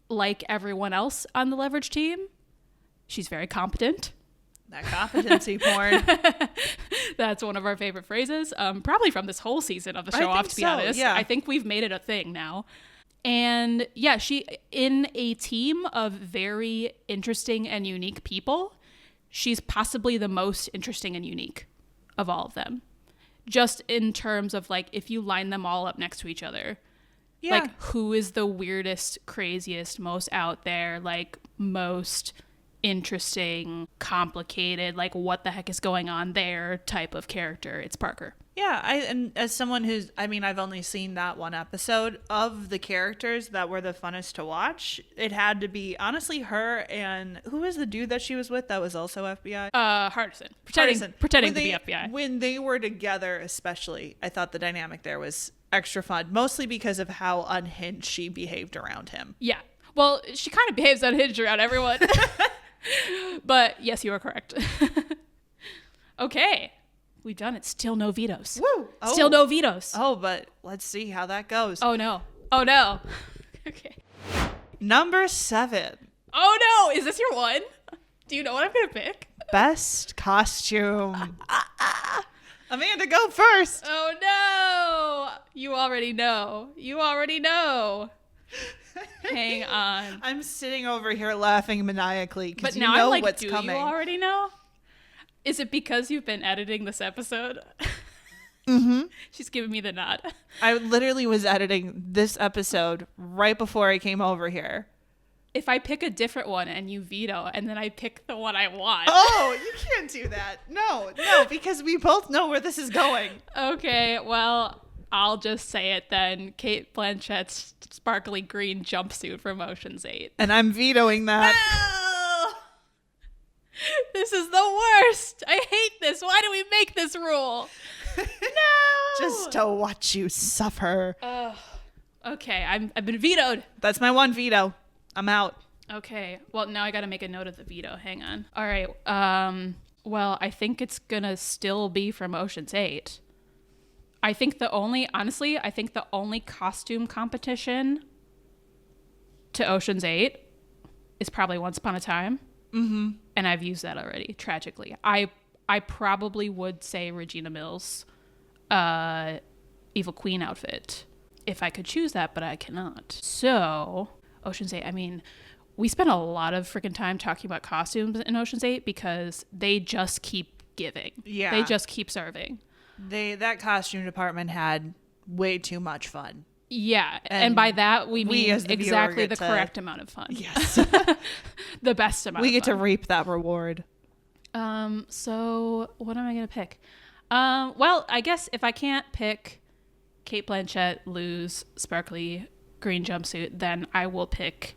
like everyone else on the Leverage team, she's very competent. That competency porn. That's one of our favorite phrases, probably from this whole season of the show off, to be honest. Yeah. I think we've made it a thing now. And yeah, she, in a team of very interesting and unique people, she's possibly the most interesting and unique of all of them. Just in terms of, like, if you line them all up next to each other, like, who is the weirdest, craziest, most out there, like, most interesting, complicated, like, what the heck is going on there type of character? It's Parker. Yeah, and as someone who's, I mean, I've only seen that one episode, of the characters that were the funnest to watch, it had to be, honestly, her and, who was the dude that she was with that was also FBI? Hardison. Pretending to be FBI. When they were together, especially, I thought the dynamic there was extra fun, mostly because of how unhinged she behaved around him. Yeah. Well, she kind of behaves unhinged around everyone. But yes, you are correct. Okay. We've done it. Still no vetoes. Woo! Oh. Still no vetoes. Oh, but let's see how that goes. Oh, no. Oh, no. Okay. Number 7. Oh, no. Is this your one? Do you know what I'm going to pick? Best costume. Amanda, go first. Oh, no. You already know. You already know. Hang on. I'm sitting over here laughing maniacally because you now know I'm like, what's do coming. You already know? Is it because you've been editing this episode? Mm-hmm. She's giving me the nod. I literally was editing this episode right before I came over here. If I pick a different one and you veto, and then I pick the one I want. Oh, you can't do that. No, because we both know where this is going. Okay, well, I'll just say it then. Cate Blanchett's sparkly green jumpsuit from Ocean's 8. And I'm vetoing that. No! This is the worst. I hate this. Why do we make this rule? No! Just to watch you suffer. Okay, I've been vetoed. That's my one veto. I'm out. Okay, well, now I gotta make a note of the veto. Hang on. All right, well, I think it's gonna still be from Ocean's 8. I think the only costume competition to Ocean's 8 is probably Once Upon a Time. Mm-hmm. And I've used that already, tragically. I probably would say Regina Mills' Evil Queen outfit if I could choose that, but I cannot. So, Ocean's 8, I mean, we spent a lot of freaking time talking about costumes in Ocean's 8 because they just keep giving. Yeah. They just keep serving. That costume department had way too much fun. Yeah, and by that we mean exactly the correct amount of fun. Yes. The best amount of fun. We get to reap that reward. So what am I going to pick? Well, I guess if I can't pick Cate Blanchett, Lou's sparkly green jumpsuit, then I will pick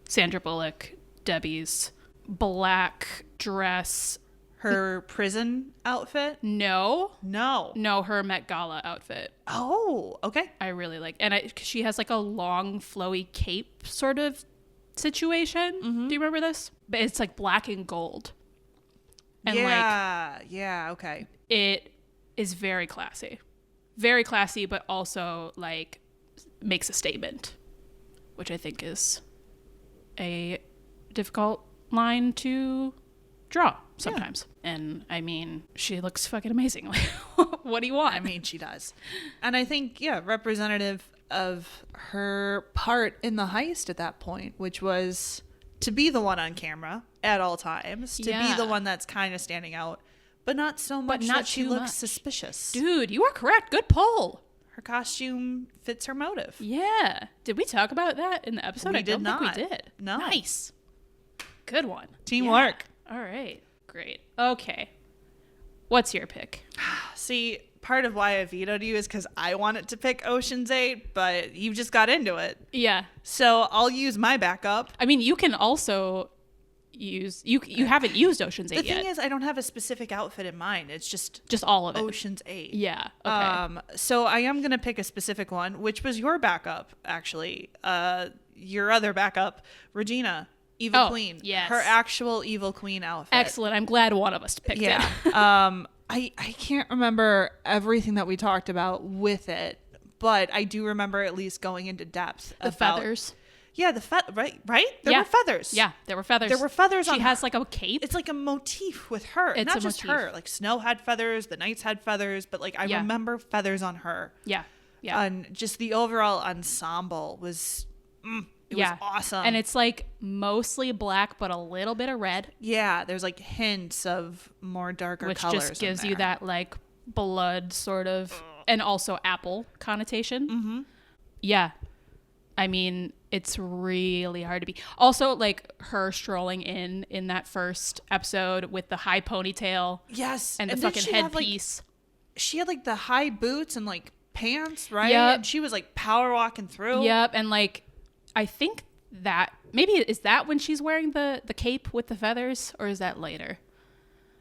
Sandra Bullock, Debbie's black dress. Her prison outfit? No, her Met Gala outfit. Oh, okay. I really like, and she has like a long flowy cape sort of situation. Mm-hmm. Do you remember this? But it's like black and gold. And okay. It is very classy, but also like makes a statement, which I think is a difficult line to draw sometimes. Yeah. And I mean, she looks fucking amazing. What do you want? I mean, she does. And I think, representative of her part in the heist at that point, which was to be the one on camera at all times, to be the one that's kind of standing out, but not so much that she looks suspicious. Dude, you are correct. Good pull. Her costume fits her motive. Yeah. Did we talk about that in the episode? I don't think we did. No. Nice. Good one. Teamwork. Yeah. All right. Great. Okay. What's your pick? See, part of why I vetoed you is because I wanted to pick Ocean's 8, but you just got into it. Yeah. So I'll use my backup. I mean, you can also you haven't used Ocean's 8 yet. The thing is, I don't have a specific outfit in mind. It's just all of it. Ocean's 8. Yeah. Okay. So I am gonna pick a specific one, which was your backup, actually. Your other backup, Regina, Evil Queen. Yes. Her actual Evil Queen outfit. Excellent. I'm glad one of us picked it. I can't remember everything that we talked about with it, but I do remember at least going into depth about feathers. Yeah, right? There were feathers. Yeah, there were feathers. There were feathers on her. She has like a cape. It's like a motif with her. It's not a just motif. her. Like Snow had feathers, the knights had feathers, but like I remember feathers on her. Yeah. Yeah. And just the overall ensemble was it was awesome. And it's like mostly black but a little bit of red. Yeah, there's like hints of more darker which colors. Which just gives you that like blood sort of and also apple connotation. Mm-hmm. Yeah. I mean, it's really hard to be. Also, like her strolling in that first episode with the high ponytail. Yes. And the fucking headpiece. She had like the high boots and like pants, right? Yep. And she was like power walking through. Yep. And like, I think that maybe is that when she's wearing the cape with the feathers, or is that later?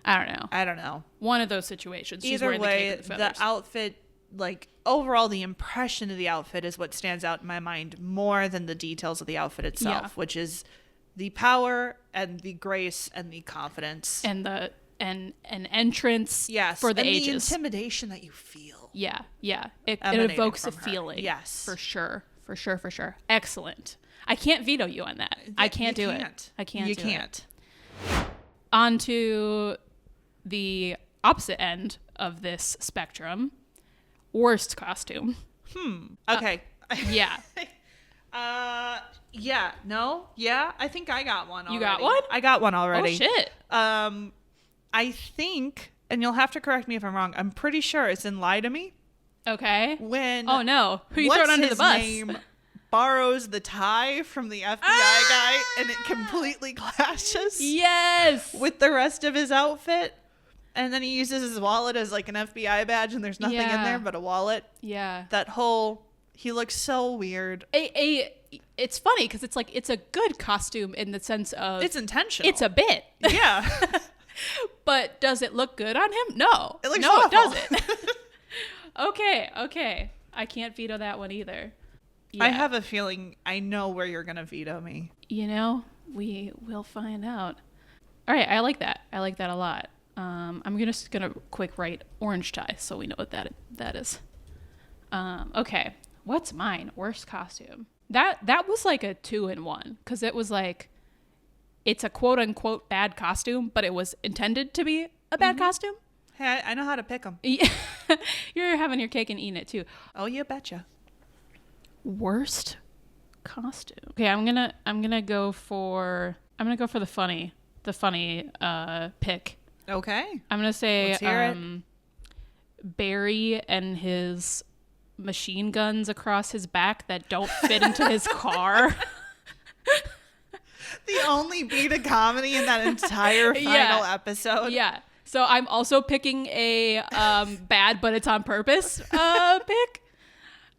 I don't know. One of those situations. She's Either wearing way, the cape with the feathers. the outfit, like overall, the impression of the outfit is what stands out in my mind more than the details of the outfit itself, which is the power and the grace and the confidence and the an entrance for the ages. The intimidation that you feel. Yeah. It evokes a feeling. Yes. For sure. Excellent. I can't veto you on that. I can't do it. I can't do it. You can't. On to the opposite end of this spectrum. Worst costume. Okay. Yeah. Yeah. No. Yeah. I think I got one already. You got one? I got one already. Oh, shit. I think, and you'll have to correct me if I'm wrong, I'm pretty sure it's in Lie to Me. Okay. When oh no, who you throwing under the bus? Name borrows the tie from the FBI guy, and it completely clashes. Yes. With the rest of his outfit, and then he uses his wallet as like an FBI badge, and there's nothing in there but a wallet. Yeah. He looks so weird. It's funny because it's like it's a good costume in the sense of it's intentional. It's a bit. Yeah. But does it look good on him? No. It looks no, awful. It doesn't. Okay. I can't veto that one either. Yeah. I have a feeling I know where you're going to veto me. You know, we will find out. All right. I like that. I like that a lot. I'm just going to quick write orange tie so we know what that is. Okay. What's mine? Worst costume. That was like a 2-in-1 because it was like, it's a quote unquote bad costume, but it was intended to be a bad costume. Hey, I know how to pick them. You're having your cake and eating it too. Oh, you betcha. Worst costume. Okay, I'm gonna go for the funny pick. Okay. I'm gonna say Let's hear it. Barry and his machine guns across his back that don't fit into his car. The only beat of comedy in that entire final episode. Yeah. So I'm also picking a bad, but it's on purpose pick.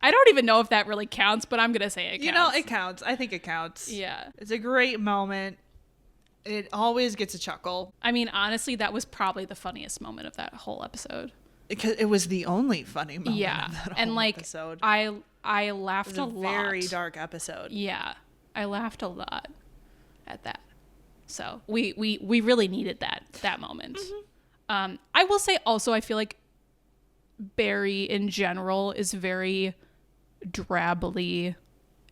I don't even know if that really counts, but I'm going to say it counts. You know, it counts. I think it counts. Yeah. It's a great moment. It always gets a chuckle. I mean, honestly, that was probably the funniest moment of that whole episode. Because it was the only funny moment of that whole episode. I laughed a lot. Very dark episode. Yeah. I laughed a lot at that. So we really needed that moment. Mm-hmm. I will say also, I feel like Barry in general is very drabbily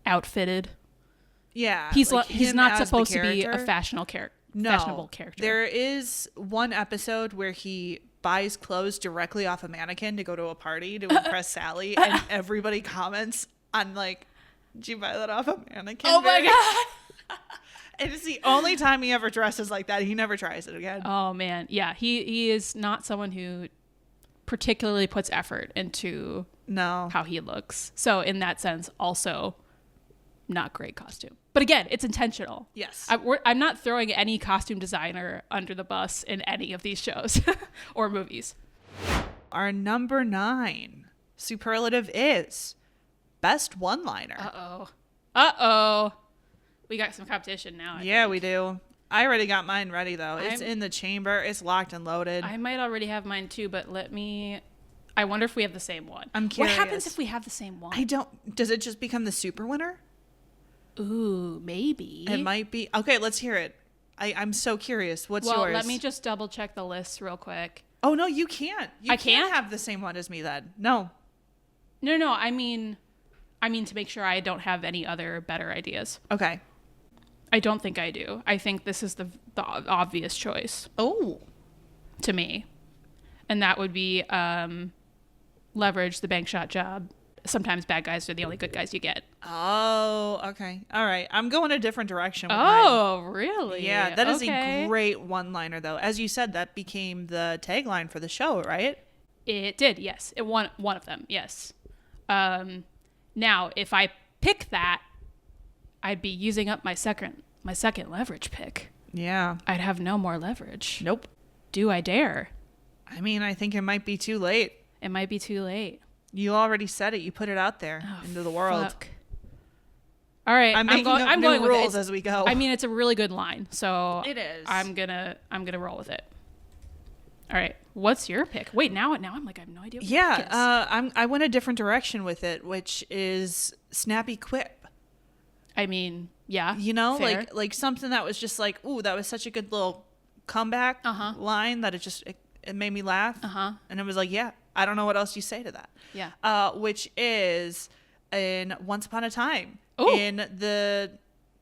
outfitted. Yeah. He's not supposed to be a fashionable character. There is one episode where he buys clothes directly off a mannequin to go to a party to impress Sally, and everybody comments on like, did you buy that off a mannequin? Oh my God. And it's the only time he ever dresses like that. He never tries it again. Oh man. Yeah. He is not someone who particularly puts effort into how he looks. So in that sense, also not great costume. But again, it's intentional. Yes. I'm not throwing any costume designer under the bus in any of these shows or movies. Our number 9 superlative is best one-liner. Uh-oh. We got some competition now. We do. I already got mine ready, though. It's in the chamber. It's locked and loaded. I might already have mine, too, but I wonder if we have the same one. I'm curious. What happens if we have the same one? Does it just become the super winner? Ooh, maybe. It might be. Okay, let's hear it. I'm so curious. What's yours? Well, let me just double check the list real quick. Oh, no, you can't. I can't have the same one as me then. No. No, I mean to make sure I don't have any other better ideas. Okay. I don't think I do. I think this is the obvious choice. Oh. To me. And that would be leverage, the bank shot job. Sometimes bad guys are the only good guys you get. Oh, okay. All right. I'm going a different direction with mine. Really? Really? Yeah, that is a great one-liner, though. As you said, that became the tagline for the show, right? It did, yes. It won one of them, yes. Now, if I pick that, I'd be using up my second leverage pick. Yeah. I'd have no more leverage. Nope. Do I dare? I mean, I think it might be too late. It might be too late. You already said it. You put it out there into the world. Fuck. All right, I'm going with rules as we go. I mean, it's a really good line, so it is. I'm gonna roll with it. All right, what's your pick? Wait, now I'm like I have no idea. What I went a different direction with it, which is snappy quip. I mean, yeah, fair. like something that was just like, ooh, that was such a good little comeback line that it made me laugh. And it was like, yeah, I don't know what else you say to that. Yeah. Which is in Once Upon a Time. Ooh. In the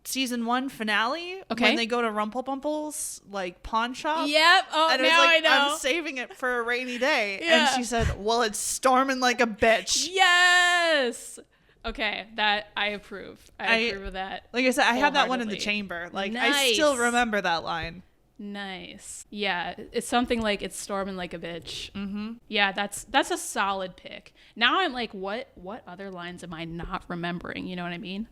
season 1 finale. Okay. When they go to Rumplebumple's like pawn shop. Yep. Oh, and now I know. I'm saving it for a rainy day. Yeah. And she said, well, it's storming like a bitch. Yes. Okay, that I approve. I approve of that. Like I said, I have that one in the chamber. Like nice. I still remember that line. Nice. Yeah, it's something like it's storming like a bitch. Mm-hmm. Yeah, that's a solid pick. Now I'm like, what other lines am I not remembering? You know what I mean?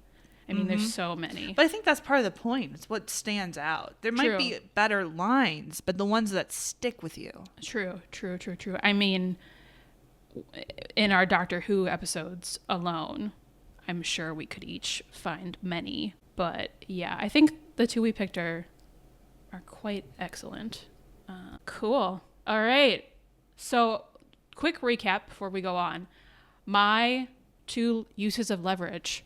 I mean, there's so many. But I think that's part of the point. It's what stands out. There might be better lines, but the ones that stick with you. True. I mean, in our Doctor Who episodes alone, I'm sure we could each find many. But yeah, I think the two we picked are quite excellent. Cool. All right. So, quick recap before we go on. My 2 uses of leverage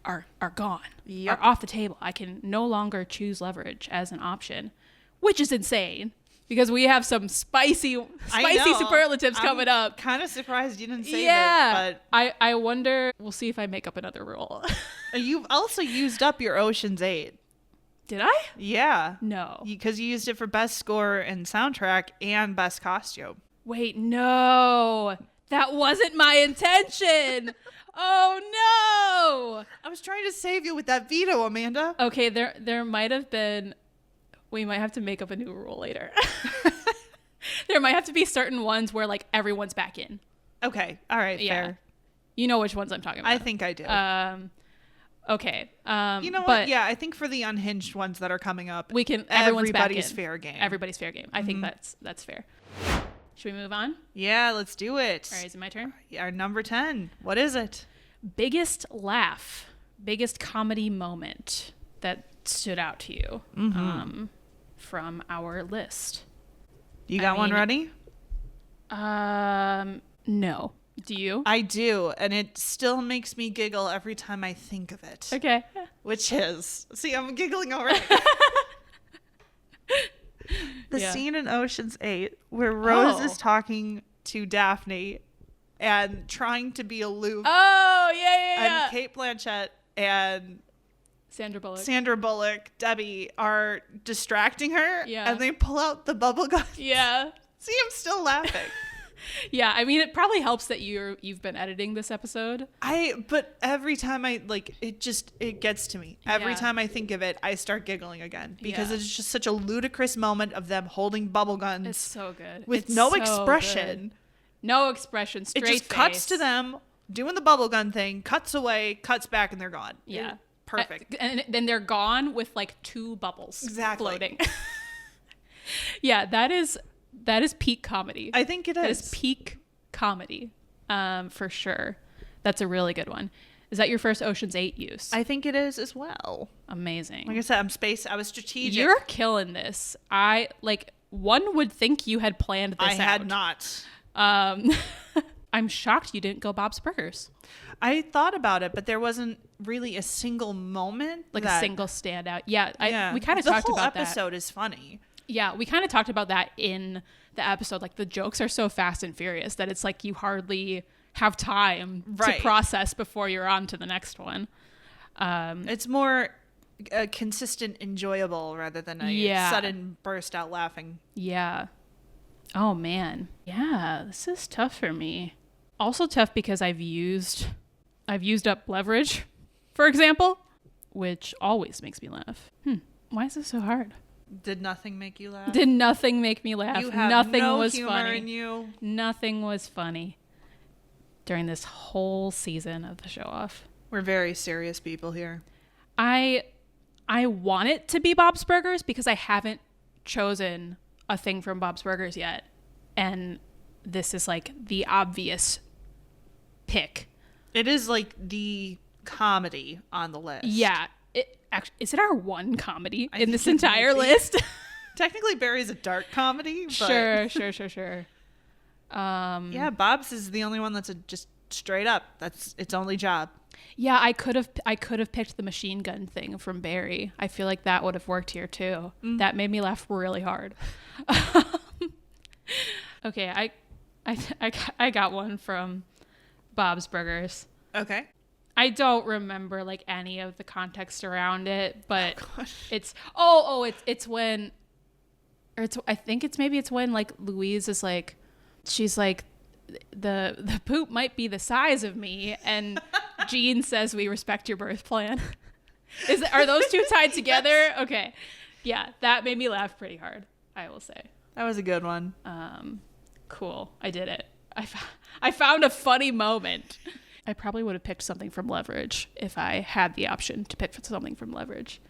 are gone. Yep. Are off the table. I can no longer choose leverage as an option, which is insane because we have some spicy superlatives coming up. Kind of surprised you didn't say that. But I wonder. We'll see if I make up another rule. You've also used up your Ocean's 8. Did I? Yeah. No. Because you used it for best score and soundtrack and best costume. Wait, no. That wasn't my intention. Oh, no. I was trying to save you with that veto, Amanda. Okay, there might have been... We might have to make up a new rule later. There might have to be certain ones where, like, everyone's back in. Okay. All right. Yeah. Fair. You know which ones I'm talking about. I think I do. Okay. You know what? Yeah, I think for the unhinged ones that are coming up, we can. Everyone's everybody's back in. fair game. Everybody's fair game. I think that's fair. Should we move on? Yeah, let's do it. All right, is it my turn? Our number 10. What is it? Biggest laugh, biggest comedy moment that stood out to you from our list. You got one ready? No. Do you? I do, and it still makes me giggle every time I think of it. Okay. Which is, see, I'm giggling already. The scene in Ocean's 8 where Rose is talking to Daphne and trying to be aloof. Oh, yeah. And Kate Blanchett and Sandra Bullock, Debbie are distracting her. Yeah. And they pull out the bubble gun. Yeah. See, I'm still laughing. Yeah, I mean, it probably helps that you've been editing this episode. But every time it gets to me. Every time I think of it, I start giggling again because it's just such a ludicrous moment of them holding bubble guns. It's so good. With no expression. Good. No expression, straight face. It just cuts to them doing the bubble gun thing, cuts away, cuts back, and they're gone. Yeah. Perfect. And then they're gone with like 2 bubbles floating. Yeah, that is peak comedy. I think it is. That is peak comedy, for sure. That's a really good one. Is that your first Ocean's 8 use? I think it is as well. Amazing. Like I said, I was strategic. You're killing this. One would think you had planned this out. I had not. I'm shocked you didn't go Bob's Burgers. I thought about it, but there wasn't really a single moment. A single standout. Yeah. We kind of talked about that. The whole episode is funny. Yeah, we kind of talked about that in the episode. Like, the jokes are so fast and furious that it's like you hardly have time to process before you're on to the next one. It's more consistent, enjoyable rather than a sudden burst out laughing. Yeah. Oh, man. Yeah, this is tough for me. Also tough because I've used up leverage, for example, which always makes me laugh. Why is this so hard? Did nothing make you laugh? Did nothing make me laugh? You have nothing no was humor funny. in you. Nothing was funny during this whole season of the show off. We're very serious people here. I want it to be Bob's Burgers because I haven't chosen a thing from Bob's Burgers yet. And this is like the obvious pick. It is like the comedy on the list. Yeah. Is it our one comedy in this entire list? Technically, Barry's a dark comedy. But Sure. Yeah, Bob's is the only one that's just straight up. That's its only job. Yeah, I could have picked the machine gun thing from Barry. I feel like that would have worked here too. That made me laugh really hard. Okay, I got one from Bob's Burgers. Okay. I don't remember like any of the context around it, but it's when, I think it's when like Louise is like, she's like, the poop might be the size of me, and Gene says we respect your birth plan. Are those two tied together? Yes. Okay, yeah, that made me laugh pretty hard, I will say. That was a good one. Cool, I did it. I found a funny moment. I probably would have picked something from Leverage if I had the option to pick something from Leverage.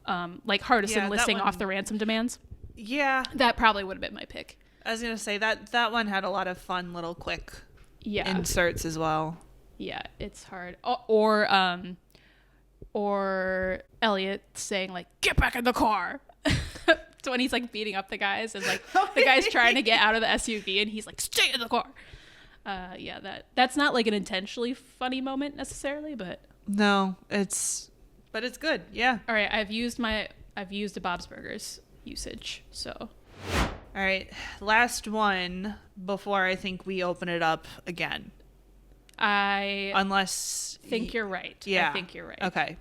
Like Hardison listing off the ransom demands. Yeah. That probably would have been my pick. I was going to say that one had a lot of fun little quick inserts as well. Yeah, it's hard. Or Elliot saying like, "Get back in the car." It's when he's like beating up the guys and like the guy's trying to get out of the SUV and he's like, "Stay in the car." That's not like an intentionally funny moment necessarily, but no, it's good. Yeah. All right, I've used a Bob's Burgers usage, so. All right, last one before I think we open it up again. Unless think you're right. Yeah. I think you're right. Okay.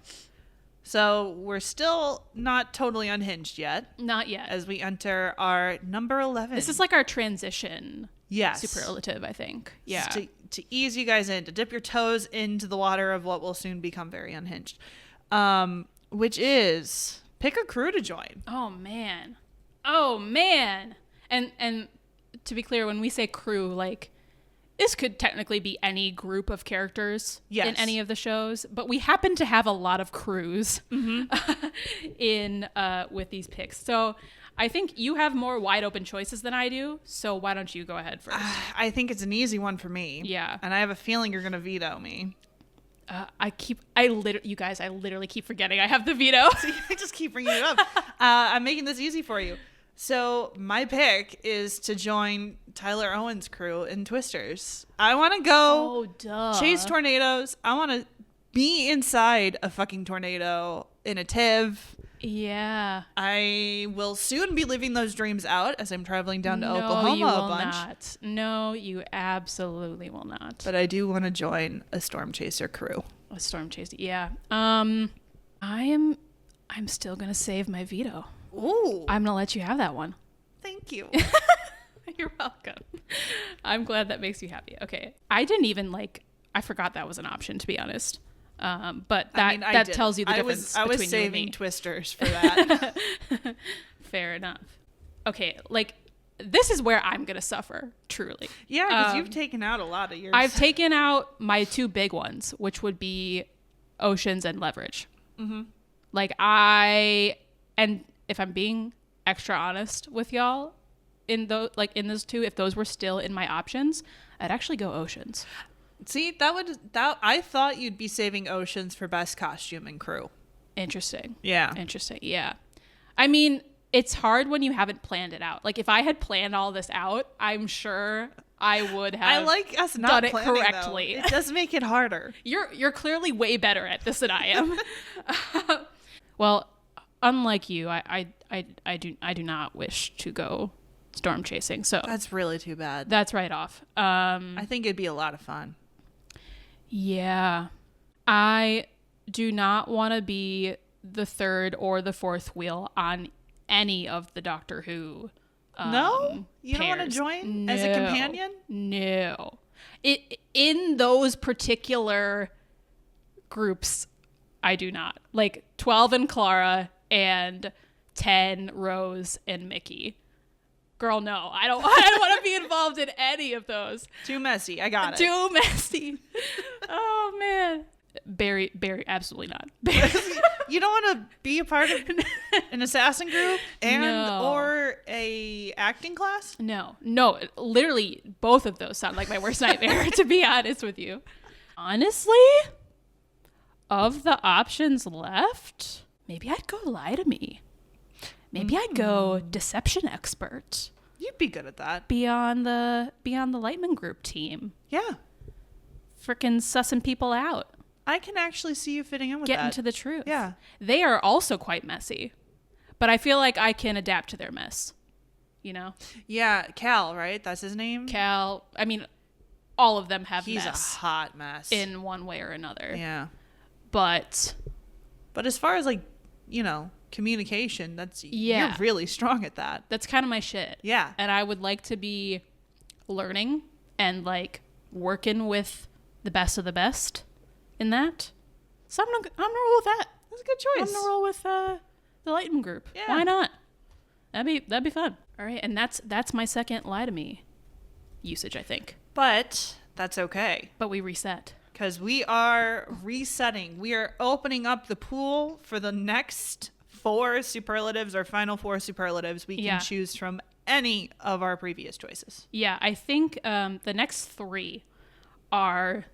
So we're still not totally unhinged yet. Not yet. As we enter our number 11. This is like our transition. Yes. Superlative, I think. Yeah. To ease you guys in, to dip your toes into the water of what will soon become very unhinged. Which is pick a crew to join. Oh man. And to be clear, when we say crew, like this could technically be any group of characters in any of the shows, but we happen to have a lot of crews in with these picks. So I think you have more wide open choices than I do. So why don't you go ahead first? I think it's an easy one for me. Yeah. And I have a feeling you're going to veto me. You guys, I literally keep forgetting I have the veto. I just keep bringing it up. I'm making this easy for you. So my pick is to join Tyler Owen's crew in Twisters. I want to go chase tornadoes. I want to be inside a fucking tornado in a TIV. Yeah. I will soon be living those dreams out as I'm traveling down to Oklahoma a bunch. Not. No, you absolutely will not. But I do want to join a Storm Chaser crew. A Storm Chaser, yeah. I'm still going to save my veto. Ooh. I'm going to let you have that one. Thank you. You're welcome. I'm glad that makes you happy. Okay. I didn't even I forgot that was an option, to be honest. But that tells you the difference between you and me. I was saving Twisters for that. Fair enough. Okay. This is where I'm going to suffer, truly. Yeah, because you've taken out a lot of yours. I've taken out my two big ones, which would be Oceans and Leverage. Mm-hmm. And if I'm being extra honest with y'all, in those two, if those were still in my options, I'd actually go Oceans. See, I thought you'd be saving Oceans for best costume and crew. Interesting. Yeah. Interesting. Yeah. I mean, it's hard when you haven't planned it out. Like, if I had planned all this out, I'm sure I would have I like us not done it planning, correctly. Though. It does make it harder. You're clearly way better at this than I am. Well, unlike you, I do not wish to go storm chasing. So that's really too bad. That's right off. I think it'd be a lot of fun. Yeah. I do not want to be the third or the fourth wheel on any of the Doctor Who no? You pairs. Don't want to join as a companion? No. In those particular groups, I do not. Like 12 and Clara and 10 Rose and Mickey. Girl, no. I don't want to be involved in any of those. Too messy. I got it. Too messy. Oh, man. Barry, absolutely not. You don't want to be a part of an assassin group or a acting class? No. Literally, both of those sound like my worst nightmare, to be honest with you. Honestly, of the options left, maybe I'd go lie to me. Maybe I'd go deception expert. You'd be good at that. Be on the Lightman Group team. Yeah. Frickin' sussing people out. I can actually see you fitting in with that. Getting to the truth. Yeah. They are also quite messy, but I feel like I can adapt to their mess. You know? Yeah, Cal, right? That's his name? Cal. I mean, all of them have He's mess. a hot mess. In one way or another. Yeah. But as far as communication, you're really strong at that. That's kind of my shit. Yeah. And I would like to be learning and working with the best of the best in that. So I'm gonna roll with that. That's a good choice. I'm gonna roll with the Lightman Group. Yeah. Why not? That'd be fun. All right, and that's my second lie to me usage, I think. But that's okay. But we reset. Because we are resetting. We are opening up the pool for the next 4 superlatives, or final 4 superlatives. We can choose from any of our previous choices. Yeah, I think the next 3 are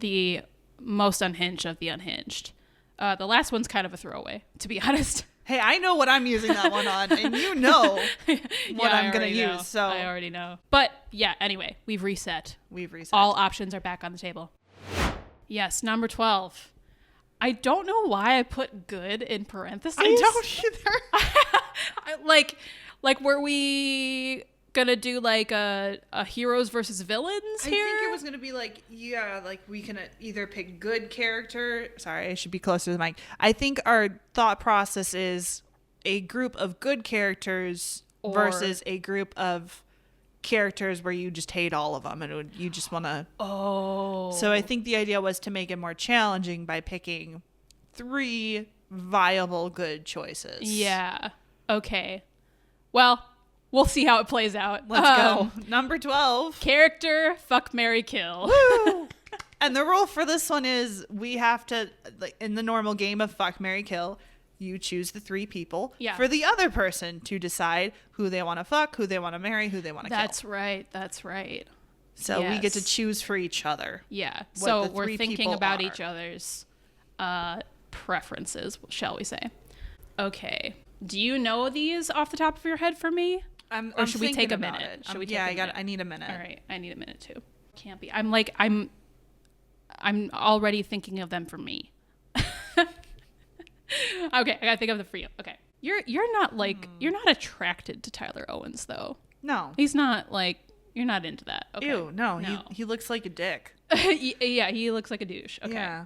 the most unhinged of the unhinged. The last one's kind of a throwaway, to be honest. Hey, I know what I'm using that one on, and you know what I'm going to use. So I already know. But yeah, anyway, we've reset. All options are back on the table. Yes, number 12. I don't know why I put good in parentheses. I don't either. Were we gonna do a heroes versus villains here? I think it was gonna be we can either pick good character. Sorry, I should be closer to the mic. I think our thought process is a group of good characters versus a group of characters where you just hate all of them and you just want to. Oh. So I think the idea was to make it more challenging by picking 3 viable good choices. Yeah. Okay. Well, we'll see how it plays out. Let's go. Number 12. Character, fuck, marry, kill. Woo! And the rule for this one is we have to, in the normal game of fuck, marry, kill, you choose the 3 people for the other person to decide who they want to fuck, who they want to marry, who they want to kill. That's right. So we get to choose for each other. Yeah. So we're thinking about each other's preferences, shall we say. Okay. Do you know these off the top of your head for me? Or should we take a minute? Should we take a minute? I need a minute. All right. I need a minute too. Can't be. I'm already thinking of them for me. Okay, I gotta think of them for you. Okay, you're not you're not attracted to Tyler Owens though. No, he's not you're not into that. Okay. Ew, no. He looks like a dick. Yeah, he looks like a douche. Okay.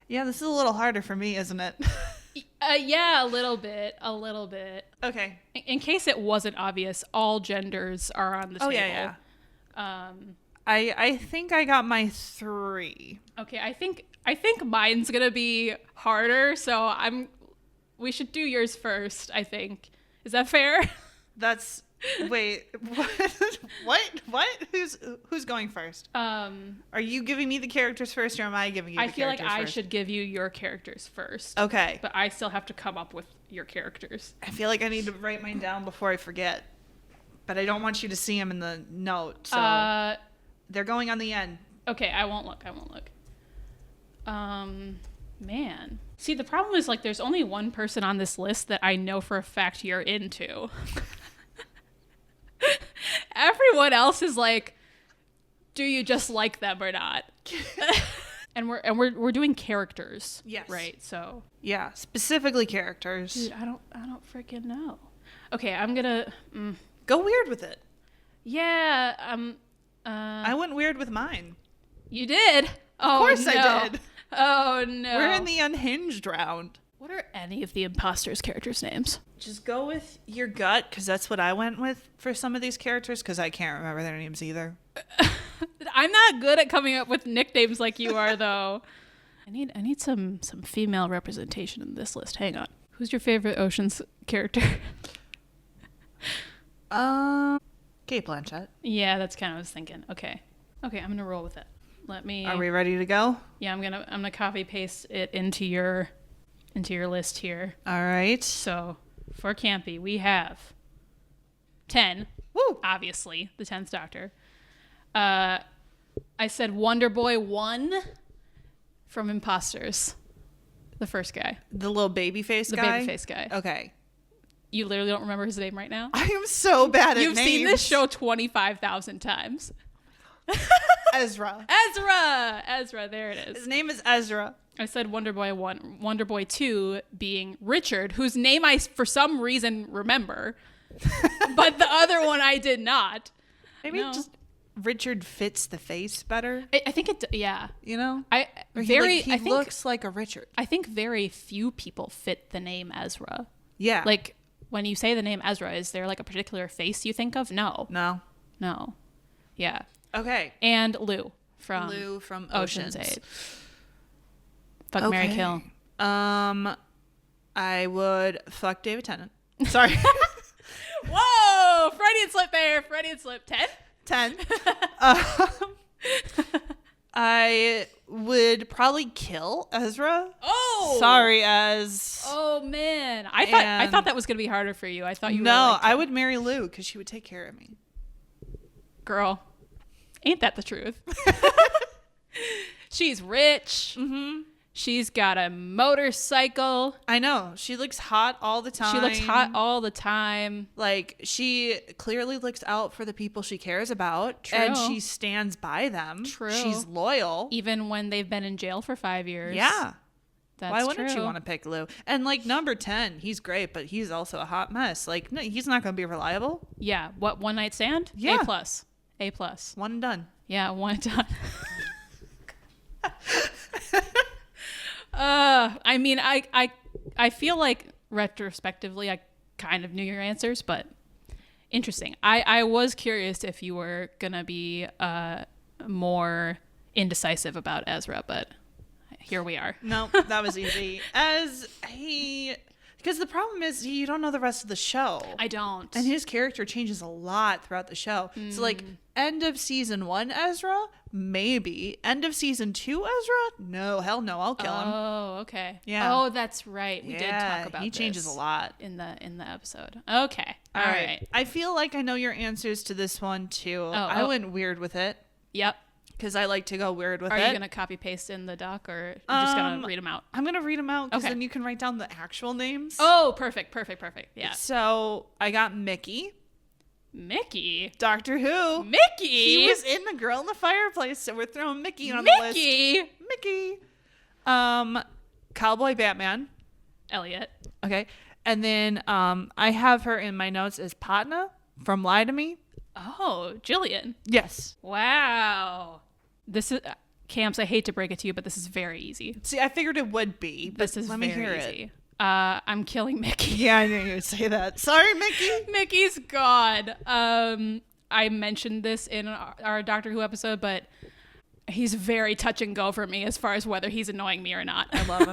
Yeah, this is a little harder for me, isn't it? Yeah, a little bit. Okay. In case it wasn't obvious, all genders are on the table. Oh yeah. I think I got my 3. Okay, I think mine's gonna be harder, so we should do yours first, I think. Is that fair? Wait, what? Who's going first? Are you giving me the characters first, or am I giving you the characters first? I feel like I should give you your characters first. Okay. But I still have to come up with your characters. I feel like I need to write mine down before I forget. But I don't want you to see them in the note, so they're going on the end. Okay, I won't look. Man. See, the problem is, like, there's only one person on this list that I know for a fact you're into. Everyone else is like, do you just like them or not? And we're doing characters. Yes. Right. So yeah, specifically characters. dude, I don't freaking know. Okay, I'm gonna go weird with it. Yeah. I went weird with mine. You did? Of course I did. Oh no. We're in the unhinged round. What are any of the imposters' characters' names? Just go with your gut, because that's what I went with for some of these characters, because I can't remember their names either. I'm not good at coming up with nicknames like you are, though. I need some female representation in this list. Hang on. Who's your favorite Ocean's character? Kate Blanchett. Yeah, that's kind of what I was thinking. Okay, I'm gonna roll with it. Let me. Are we ready to go? Yeah, I'm gonna copy paste it into your list here. All right. So for Campy, we have 10. Woo! Obviously, the 10th Doctor. I said Wonder Boy 1 from Imposters. The first guy. The little baby face The guy? baby face guy. Okay. You literally don't remember his name right now? I am so bad at names. You've seen this show 25,000 times. Ezra. Ezra, there it is. His name is Ezra. I said Wonder Boy 1. Wonder Boy 2 being Richard, whose name I, for some reason, remember. But the other one I did not. Maybe just Richard fits the face better. I think it, yeah. You know? I think looks like a Richard. I think very few people fit the name Ezra. Yeah. Like, when you say the name Ezra, is there like a particular face you think of? No. Yeah. Okay. And Lou from Ocean's 8. Fuck, Marry, Kill. I would fuck David Tennant. Sorry. Whoa! Freudian slip there. Freudian slip. 10? I would probably kill Ezra. Oh! Sorry, Ez. Oh, man. I thought that was going to be harder for you. I thought you No, I would marry Lou because she would take care of me. Girl, ain't that the truth? She's rich. Mm-hmm. She's got a motorcycle. I know. She looks hot all the time. Like, she clearly looks out for the people she cares about. True. And she stands by them. True. She's loyal. Even when they've been in jail for 5 years. Yeah. That's Why wouldn't true. you want to pick Lou? And, like, number 10, he's great, but he's also a hot mess. Like, no, he's not going to be reliable. Yeah. What, one night stand? Yeah. A plus. One and done. Yeah, one and done. I mean, I feel like retrospectively I kind of knew your answers, but interesting. I was curious if you were gonna be more indecisive about Ezra, but here we are. No, that was easy. Because the problem is you don't know the rest of the show. I don't. And his character changes a lot throughout the show. So, like, end of season 1 Ezra, maybe. End of season 2 Ezra? No, hell no, I'll kill him. Oh, okay. Yeah. Oh, that's right. We did talk about he this changes a lot in the episode. Okay. All right. I feel like I know your answers to this one too. I went weird with it. Yep. Because I like to go weird with it. Are you going to copy paste in the doc, or you're just going to read them out? I'm going to read them out because then you can write down the actual names. Oh, perfect. Yeah. So I got Mickey. Doctor Who. Mickey? He was in The Girl in the Fireplace, so we're throwing Mickey on the list. Mickey. Cowboy Batman. Elliot. Okay. And then I have her in my notes as Patna from Lie to Me. Oh, Jillian. Yes. Wow. This is Camps, I hate to break it to you, but this is very easy. See, I figured it would be, but this is let me very hear easy. it. I'm killing Mickey. Yeah, I knew you would say that. Sorry, Mickey. Mickey's gone. I mentioned this in our Doctor Who episode, but he's very touch and go for me as far as whether he's annoying me or not. I love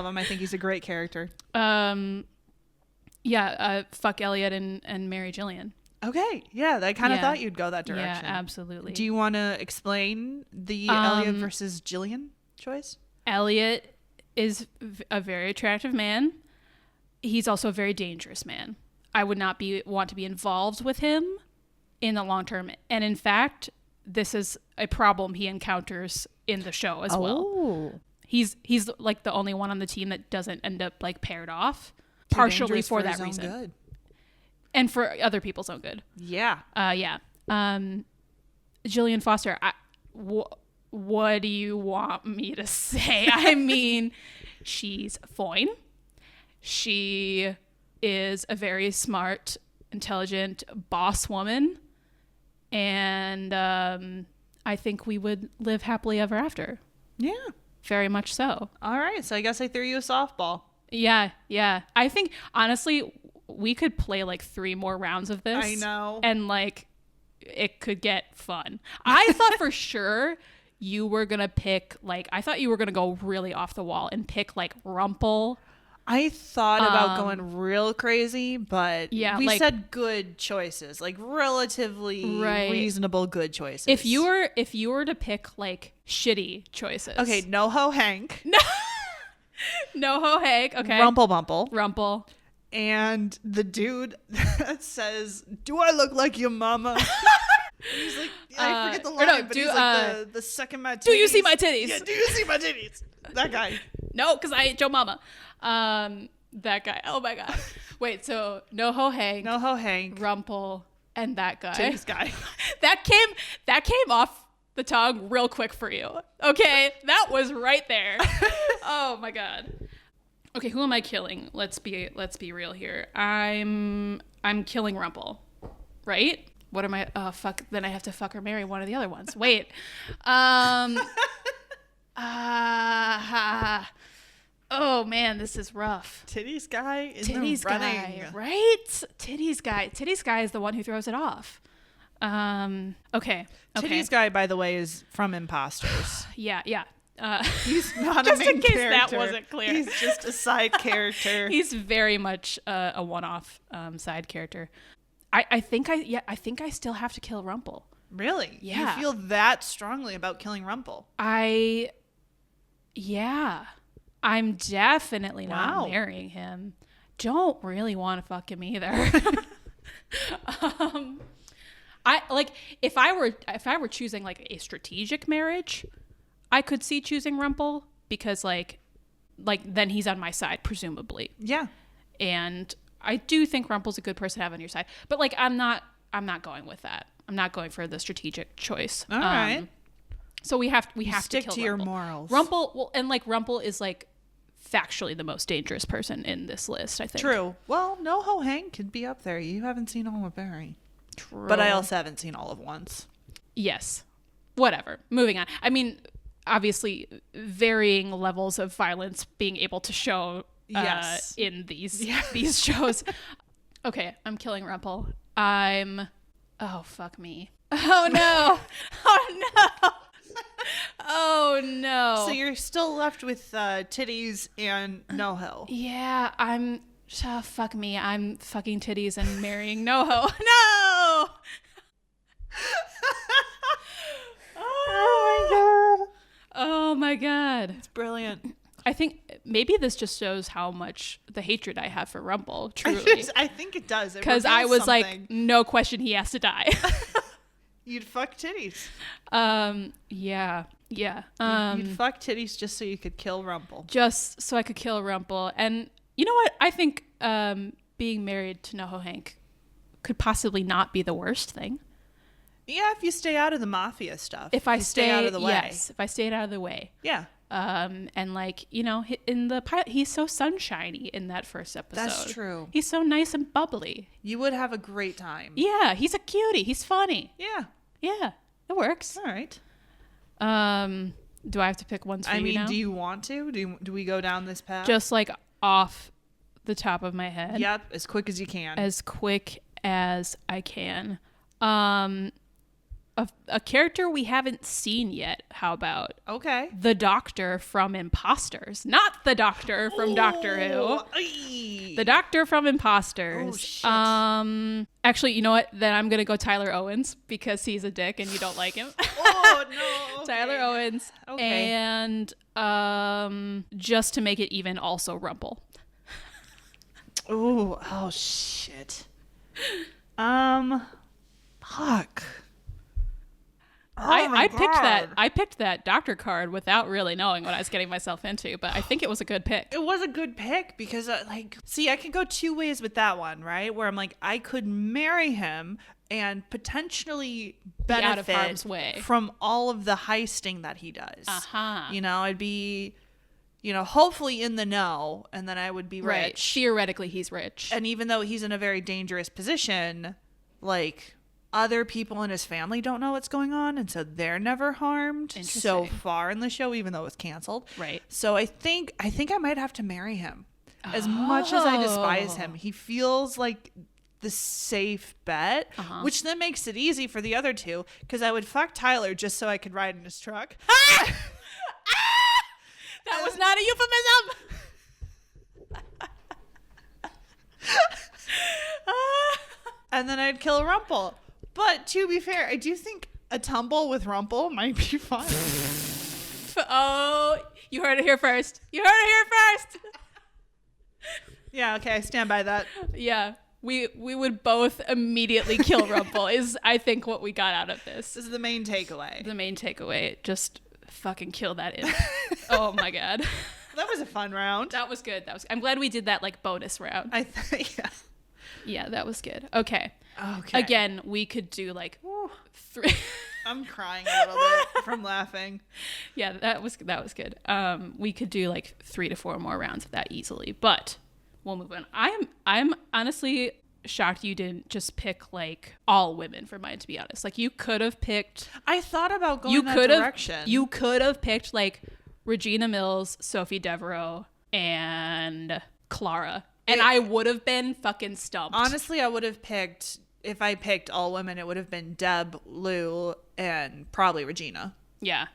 him. I think he's a great character. Fuck Elliot and marry Jillian. Okay. Yeah, I kind of thought you'd go that direction. Yeah, absolutely. Do you want to explain the Elliot versus Jillian choice? Elliot is a very attractive man. He's also a very dangerous man. I would not want to be involved with him in the long term. And in fact, this is a problem he encounters in the show as well. He's like the only one on the team that doesn't end up like paired off, partially for that reason. Good. And for other people's own good. Yeah. Jillian Foster, what do you want me to say? I mean, she's fine. She is a very smart, intelligent boss woman. And I think we would live happily ever after. Yeah. Very much so. All right. So I guess I threw you a softball. Yeah. I think, honestly, we could play like 3 more rounds of this. I know. And like, it could get fun. I thought for sure you were going to pick, like, I thought you were going to go really off the wall and pick like Rumple. I thought about going real crazy, but yeah, we like, said good choices, like relatively reasonable good choices. If you were to pick like shitty choices. Okay, NoHo Hank. NoHo Hank. Okay. Rumple. And the dude that says, "Do I look like your mama?" He's like, I forget the line, but he's like the second my titties. Do you see my titties? Yeah, do you see my titties? That guy. No, because I ain't your mama. That guy. Oh my god. Wait, so NoHo Hank, Rumple, and that guy. Titties guy. that came off the tongue real quick for you. Okay, that was right there. Oh my god. Okay, who am I killing? Let's be real here. I'm killing Rumple, right? What am I? Oh fuck! Then I have to fuck or marry one of the other ones. Wait. Oh man, this is rough. Titties guy is Titties guy, right? Titties guy is the one who throws it off. Okay. Titties guy, by the way, is from Imposters. Yeah. He's not just a main in case character. That wasn't clear. He's just a side character. He's very much a one-off side character. I think I still have to kill Rumple. Really? Yeah. You feel that strongly about killing Rumple? Yeah. I'm definitely not marrying him. Don't really want to fuck him either. I like if I were choosing like a strategic marriage, I could see choosing Rumple because like then he's on my side presumably. Yeah. And I do think Rumple's a good person to have on your side, but like I'm not going with that. I'm not going for the strategic choice. All right. So we have to stick kill to Rumple. your morals. Rumple is like factually the most dangerous person in this list, I think. True. Well, NoHo Hank could be up there. You haven't seen all of Barry. True. But I also haven't seen all of Once. Yes. Whatever. Moving on. I mean, obviously, varying levels of violence being able to show in these shows. Okay, I'm killing Rumple. Oh, fuck me. Oh, no. Oh, no. Oh, no. So you're still left with titties and NoHo. Yeah, fuck me. I'm fucking titties and marrying NoHo. No! Oh my god. It's brilliant. I think maybe this just shows how much the hatred I have for Rumple, truly. I think it does. Because I was something. Like, no question he has to die. You'd fuck titties. Yeah. You'd fuck titties just so you could kill Rumple. Just so I could kill Rumple. And you know what? I think being married to NoHo Hank could possibly not be the worst thing. Yeah, if you stay out of the mafia stuff. If I stay out of the way. Yes, if I stayed out of the way. Yeah. And like, you know, in the pilot, he's so sunshiny in that first episode. That's true. He's so nice and bubbly. You would have a great time. Yeah, he's a cutie. He's funny. Yeah, it works. All right. Do I have to pick one? I mean, do you want to? Do we go down this path? Just like off the top of my head. Yep, as quick as you can. As quick as I can. A character we haven't seen yet. How about? Okay. The Doctor from Imposters. Not the Doctor from Doctor Who. Aye. The Doctor from Imposters. Oh, shit. Actually, you know what? Then I'm going to go Tyler Owens because he's a dick and you don't like him. Oh, no. Okay. Tyler Owens. Okay. And just to make it even, also Rumple. Oh, shit. Fuck. I picked that doctor card without really knowing what I was getting myself into, but I think it was a good pick. It was a good pick because see, I can go two ways with that one, right? Where I'm like, I could marry him and potentially benefit out of harm's way from all of the heisting that he does. Uh-huh. I'd be, hopefully in the know, and then I would be right. rich. Theoretically, he's rich. And even though he's in a very dangerous position, like, other people in his family don't know what's going on, and so they're never harmed so far in the show, even though it was canceled. Right. So I think I might have to marry him. As much as I despise him, he feels like the safe bet, which then makes it easy for the other two, because I would fuck Tyler just so I could ride in his truck. That was not a euphemism. And then I'd kill Rumpel. But to be fair, I do think a tumble with Rumpel might be fun. Oh, you heard it here first. Yeah, okay, I stand by that. Yeah, we would both immediately kill Rumpel is, I think, what we got out of this. This is the main takeaway. Just fucking kill that imp. Oh my God. That was a fun round. That was good. I'm glad we did that like bonus round. Yeah. Yeah, that was good. Okay. Again, we could do like 3. I'm crying a little bit from laughing. Yeah, that was good. We could do like 3 to 4 more rounds of that easily, but we'll move on. I'm honestly shocked you didn't just pick like all women for mine, to be honest. Like, you could have picked. I thought about going that direction. You could have picked like Regina Mills, Sophie Devereaux, and Clara. And I would have been fucking stumped. Honestly, I would have picked, if I picked all women, it would have been Deb, Lou, and probably Regina. Yeah.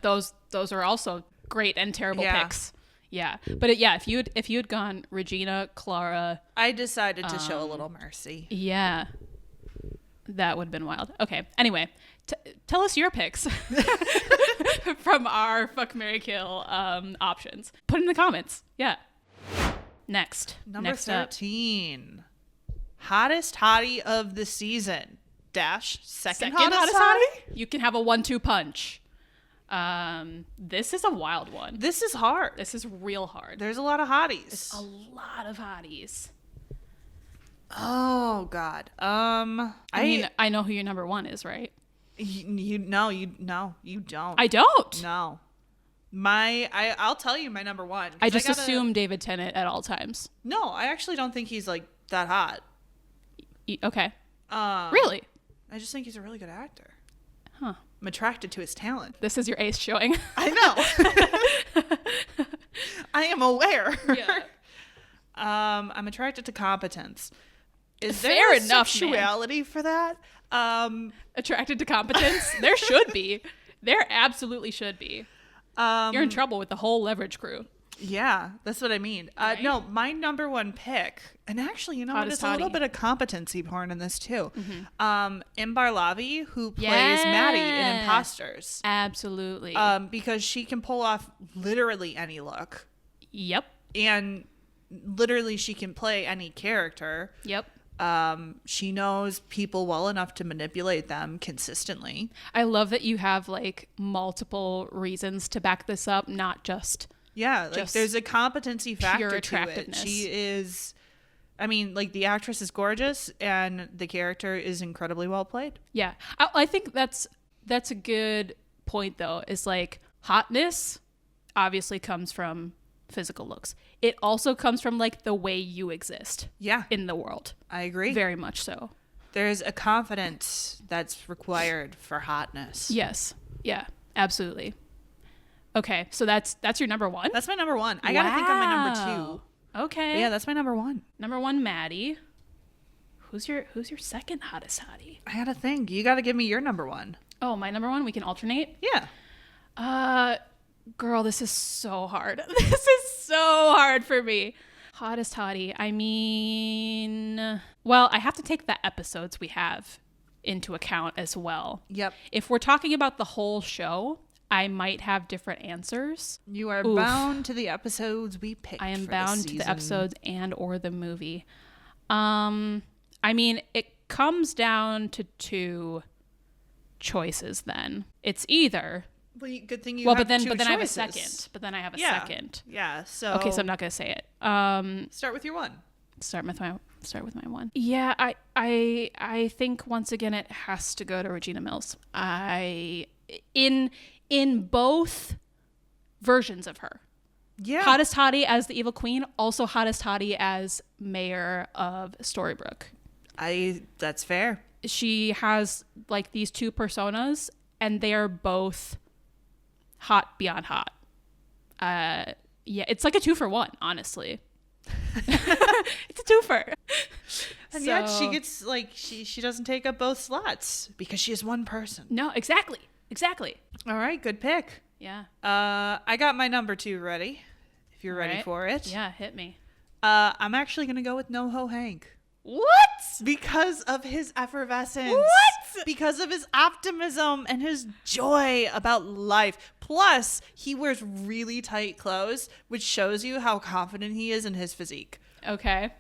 Those are also great and terrible picks. Yeah. But if you had gone Regina, Clara. I decided to show a little mercy. Yeah. That would have been wild. Okay. Anyway, tell us your picks from our fuck, marry, kill options. Put in the comments. Yeah. Next. Number 13. Hottest hottie of the season. Second hottest hottie? You can have a 1-2 punch. This is a wild one. This is hard. This is real hard. There's a lot of hotties. There's a lot of hotties. Oh God. I know who your number 1 is, right? You don't. I don't. No. I'll tell you my number 1. I just assume David Tennant at all times. No, I actually don't think he's like that hot. Okay. Really? I just think he's a really good actor. Huh. I'm attracted to his talent. This is your ace showing. I know. I am aware. Yeah. I'm attracted to competence. Is Fair there enough, sexuality man. for that? Attracted to competence? There should be. There absolutely should be. You're in trouble with the whole Leverage crew. Yeah, that's what I mean. Right? No, my number 1 pick, and actually, you know what? It's a little bit of competency porn in this too. Mm-hmm. Imbar Lavi, who plays Maddie in Imposters. Absolutely. Because she can pull off literally any look. Yep. And literally she can play any character. Yep. She knows people well enough to manipulate them consistently. I love that you have like multiple reasons to back this up, not just there's a competency factor to attractiveness. it. She is, I mean, like, the actress is gorgeous and the character is incredibly well played. Yeah. I think that's a good point though, is like hotness obviously comes from physical looks. It also comes from like the way you exist in the world. I agree. Very much so. There's a confidence that's required for hotness. Yes. Yeah, absolutely. Okay, so that's your number 1? That's my number 1. I gotta think of my number 2. Okay. But yeah, that's my number 1. Number 1, Maddie. Who's your second hottest hottie? I gotta think. You gotta give me your number 1. Oh, my number 1? We can alternate? Yeah. Girl, this is so hard. This is so hard for me. Hottest hottie. I mean, well, I have to take the episodes we have into account as well. Yep. If we're talking about the whole show, I might have different answers. You are bound to the episodes we picked. I am bound to the episodes and or the movie. I mean, it comes down to 2 choices then. It's either... Well, good thing you well, have but then two choices. I have a second. But then I have a second. Yeah. So okay, so I'm not gonna say it. Start with your one. Start with my one. Yeah, I think once again it has to go to Regina Mills. In both versions of her. Yeah. Hottest hottie as the evil queen, also hottest hottie as mayor of Storybrooke. That's fair. She has like these two personas, and they are both hot beyond hot. Yeah, it's like a 2-for-1, honestly. It's a twofer. And yet she gets like she doesn't take up both slots because she is one person. No, exactly. All right, good pick. Yeah. I got my number 2 ready. If you're ready for it. Yeah, hit me. I'm actually gonna go with NoHo Hank. What? Because of his effervescence. What? Because of his optimism and his joy about life. Plus, he wears really tight clothes, which shows you how confident he is in his physique. Okay.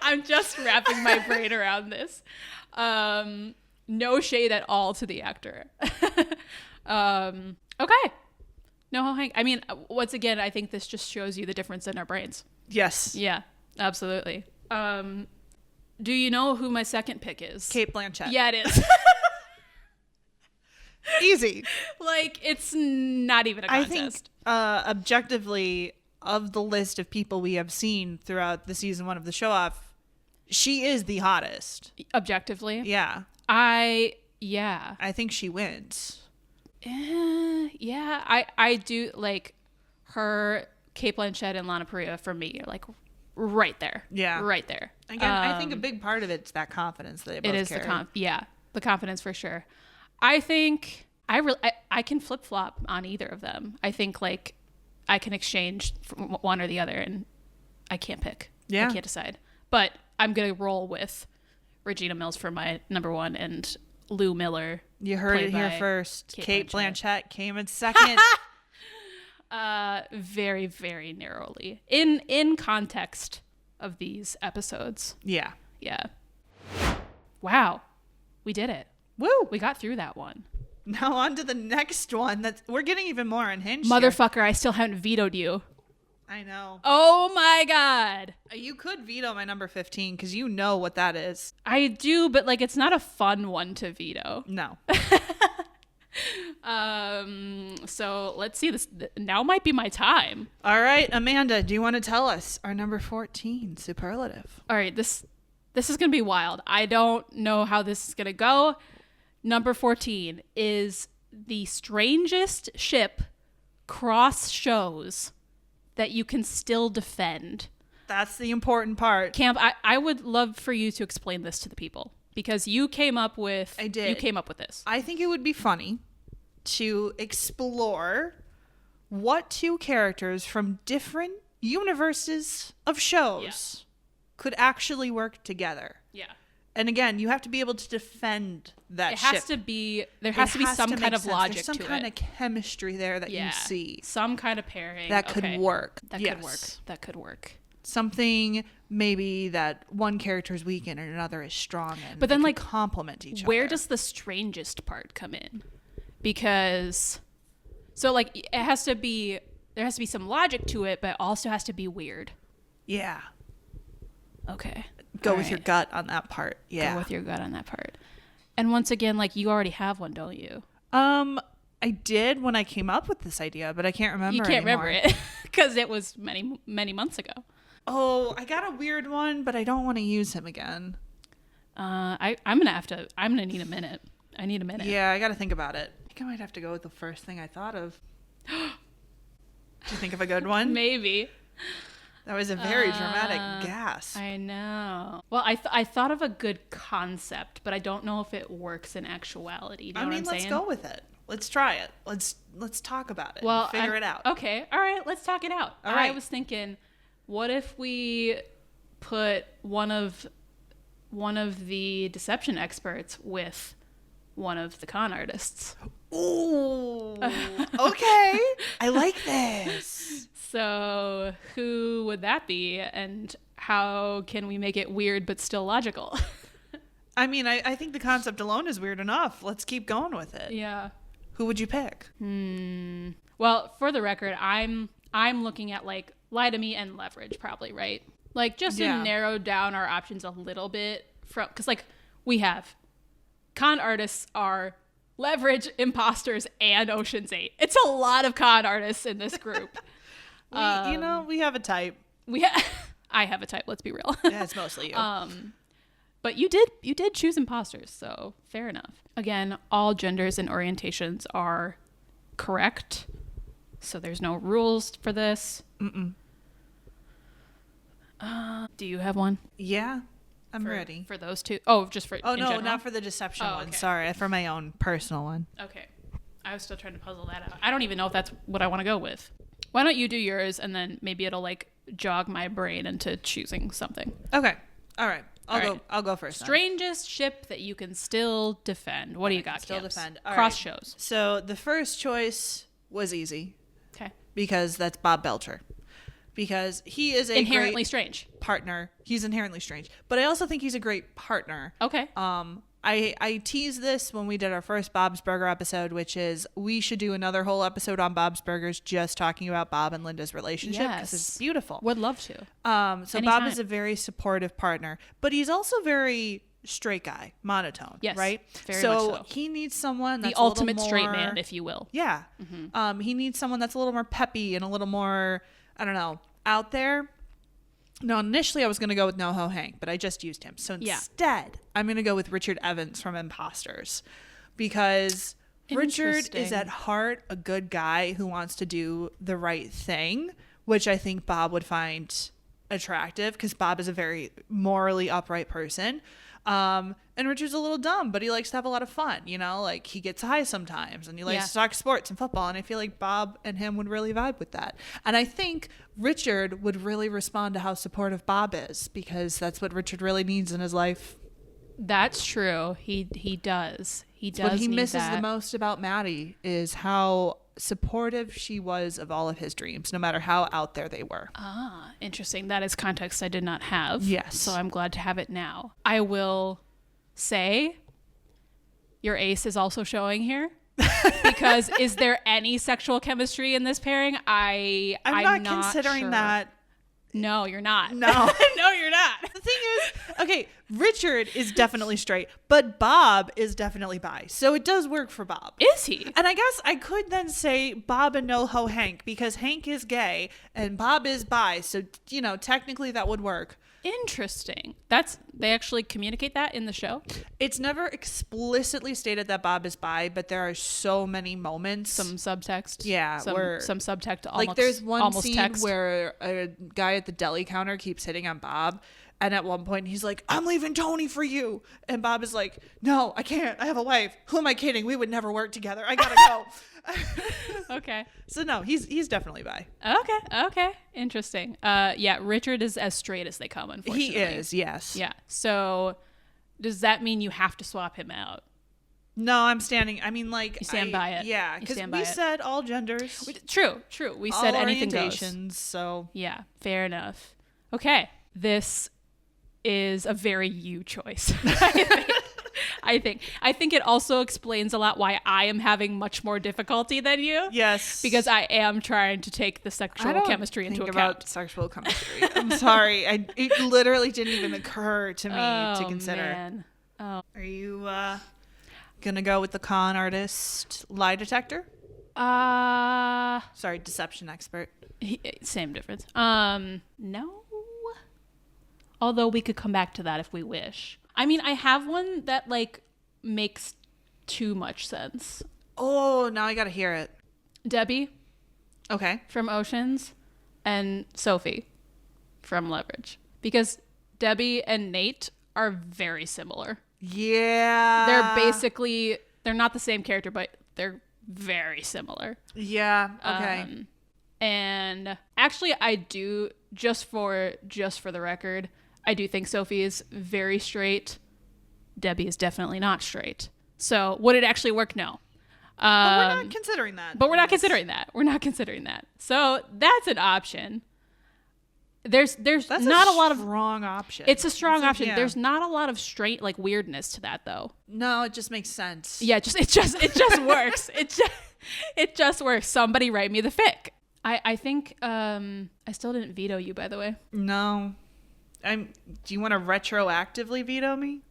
I'm just wrapping my brain around this. No shade at all to the actor. Okay. No, Hank. I mean, once again, I think this just shows you the difference in our brains. Yes. Yeah, absolutely. Do you know who my second pick is? Cate Blanchett. Yeah, it is. Easy. Like, it's not even a contest. I think, objectively, of the list of people we have seen throughout the season 1 of the show off, she is the hottest. Objectively? Yeah. I think she wins. Yeah, I do like her, Cate Blanchett and Lana Parrilla for me, like right there. Yeah. Right there. Again, I think a big part of it's that confidence that they both carry. It is carry. the confidence for sure. I think I can flip-flop on either of them. I think like I can exchange from one or the other, and I can't pick. Yeah. I can't decide. But I'm going to roll with Regina Mills for my number 1 and Lou Miller. You heard it here first. Cate Blanchett came in second. Very, very narrowly. In context of these episodes. Yeah. Yeah. Wow. We did it. Woo! We got through that one. Now on to the next one. We're getting even more unhinged. Motherfucker, here. I still haven't vetoed you. I know. Oh my God. You could veto my number 15 because you know what that is. I do, but like it's not a fun one to veto. No. So let's see this. Now might be my time. All right, Amanda, do you want to tell us our number 14 superlative? All right, this is going to be wild. I don't know how this is going to go. Number 14 is the strangest ship cross shows that you can still defend. That's the important part. Camp, I would love for you to explain this to the people because you came up with I did. You came up with this. I think it would be funny to explore what two characters from different universes of shows could actually work together. Yeah. And again, you have to be able to defend that It ship. has to be there has to be some kind of logic to it. There's some kind of chemistry there that you see. Some kind of pairing. That could work. That could work. Something maybe that one character is weak in and another is strong in. But then like complement each other. Where does the strangest part come in? Because so like there has to be some logic to it, but it also has to be weird. Yeah. Okay. Go with your gut on that part. Yeah. Go with your gut on that part. And once again, like you already have one, don't you? I did when I came up with this idea, but I can't remember. You can't anymore. remember it because it was many, many months ago. Oh, I got a weird one, but I don't want to use him again. I'm gonna need a minute. I need a minute. Yeah, I got to think about it. I think I might have to go with the first thing I thought of. Do you think of a good one? Maybe. That was a very dramatic gasp. I know. Well, I thought of a good concept, but I don't know if it works in actuality. Do you know what I'm saying? Let's go with it. Let's try it. Let's talk about it. Well, figure it out. Okay. All right. Let's talk it out. All right. I was thinking, what if we put one of the deception experts with one of the con artists? Ooh. Okay. I like this. So who would that be, and how can we make it weird but still logical? I mean, I think the concept alone is weird enough. Let's keep going with it. Yeah. Who would you pick? Well, for the record, I'm looking at like Lie to Me and Leverage probably, right? Like just to narrow down our options a little bit from, because like we have con artists are Leverage, Imposters, and Ocean's 8. It's a lot of con artists in this group. We have a type. I have a type. Let's be real. Yeah, it's mostly you. But you did choose Imposters, so fair enough. Again, all genders and orientations are correct, so there's no rules for this. Do you have one? Yeah, I'm ready. For those two? Oh, just for Oh, in no, general? not for the deception one. Okay. Sorry, for my own personal one. Okay. I was still trying to puzzle that out. I don't even know if that's what I want to go with. Why don't you do yours, and then maybe it'll like jog my brain into choosing something. Okay. All right. I'll go first. Strangest ship that you can still defend. What do you got? Still Cams? defend. All Cross right. shows. So the first choice was easy. Okay. Because that's Bob Belcher. Because he is a Inherently great strange partner. He's inherently strange. But I also think he's a great partner. Okay. I teased this when we did our first Bob's Burger episode, which is we should do another whole episode on Bob's Burgers just talking about Bob and Linda's relationship because it's beautiful. Would love to. So Bob is a very supportive partner, but he's also very straight guy, monotone, Yes, right? very much so. He needs someone that's The ultimate a little straight more, man, if you will. Yeah. He needs someone that's a little more peppy and a little more, I don't know, out there. No, initially I was going to go with NoHo Hank, but I just used him. So instead, I'm going to go with Richard Evans from Imposters because Richard is at heart a good guy who wants to do the right thing, which I think Bob would find attractive because Bob is a very morally upright person. And Richard's a little dumb, but he likes to have a lot of fun, like he gets high sometimes and he likes to talk sports and football. And I feel like Bob and him would really vibe with that. And I think Richard would really respond to how supportive Bob is because that's what Richard really needs in his life. That's true. He does. He does. What he misses that. the most about Maddie is how supportive she was of all of his dreams, no matter how out there they were. Ah, interesting. That is context I did not have. Yes. So I'm glad to have it now. I will say your ace is also showing here. Because is there any sexual chemistry in this pairing? I'm not considering sure. that. No, you're not. No. No, you're not. The thing is, okay, Richard is definitely straight, but Bob is definitely bi. So it does work for Bob. Is he? And I guess I could then say Bob and NoHo Hank because Hank is gay and Bob is bi. So, technically that would work. Interesting. They actually communicate that in the show? It's never explicitly stated that Bob is bi, but there are so many moments. Some subtext. Yeah. Some subtext. Like there's one scene text. where a guy at the deli counter keeps hitting on Bob. And at one point he's like, I'm leaving Tony for you. And Bob is like, no, I can't. I have a wife. Who am I kidding? We would never work together. I gotta go. Okay. So no, he's definitely bi. Okay. Interesting. Yeah, Richard is as straight as they come, unfortunately. He is, yes. Yeah. So does that mean you have to swap him out? No, I'm standing. I mean, like, you stand by it. Yeah, because we said all genders. True. We said all anything orientations, goes. So yeah, fair enough. Okay, this is a very you choice. I think it also explains a lot why I am having much more difficulty than you. Yes, because I am trying to take the sexual chemistry into account. About sexual chemistry. I'm sorry. It literally didn't even occur to me to consider. Man. Are you gonna go with the con artist lie detector? Sorry, deception expert. Same difference. No. Although we could come back to that if we wish. I mean, I have one that makes too much sense. Oh, now I gotta hear it. Debbie. Okay. From Oceans and Sophie from Leverage. Because Debbie and Nate are very similar. Yeah. They're not the same character, but they're very similar. Yeah. Okay. And actually I do, just for the record, I do think Sophie is very straight. Debbie is definitely not straight. So would it actually work? No. But we're not considering that. We're not considering that. So that's an option. There's That's not a lot of strong option. It's a strong option. Yeah. There's not a lot of straight like weirdness to that though. No, it just makes sense. Yeah, it just works. It just works. Somebody write me the fic. I think I still didn't veto you, by the way. No. Do you want to retroactively veto me?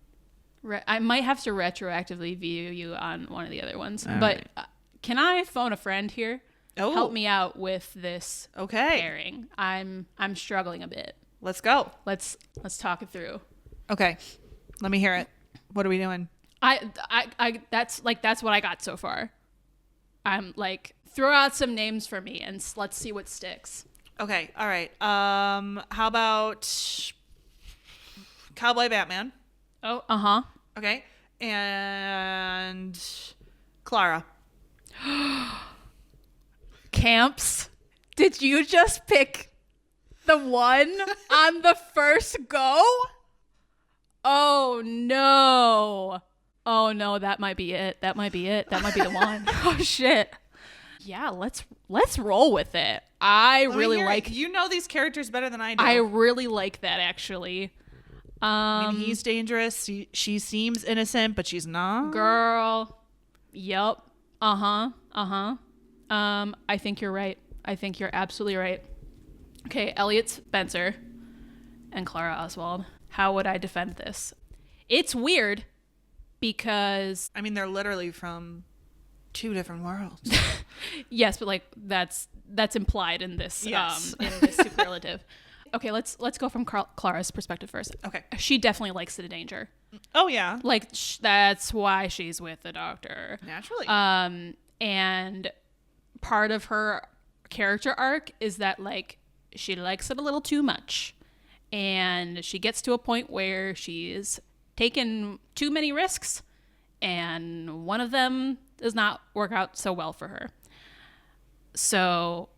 I might have to retroactively veto you on one of the other ones. All but right. Can I phone a friend here? Oh. Help me out with this Okay. pairing. I'm struggling a bit. Let's go. Let's talk it through. Okay. Let me hear it. What are we doing? That's what I got so far. I'm like, throw out some names for me and let's see what sticks. Okay. All right. How about Cowboy Batman? Oh, uh-huh. Okay. And Clara. Camps. Did you just pick the one on the first go? Oh no. Oh no, that might be it. That might be the one. Oh shit. Yeah, let's roll with it. I really like You know these characters better than I do. I really like that actually. I mean, he's dangerous. She seems innocent, but she's not. Girl. Yep. Uh-huh. I think you're right. I think you're absolutely right. Okay, Elliot Spencer and Clara Oswald. How would I defend this? It's weird because I mean, they're literally from two different worlds. yes, but like that's implied in this Yes. In this superlative. Okay, let's go from Clara's perspective first. Okay. She definitely likes the danger. Oh yeah. Like that's why she's with the doctor. Naturally. And part of her character arc is that like she likes it a little too much, and she gets to a point where she's taken too many risks, and one of them does not work out so well for her. So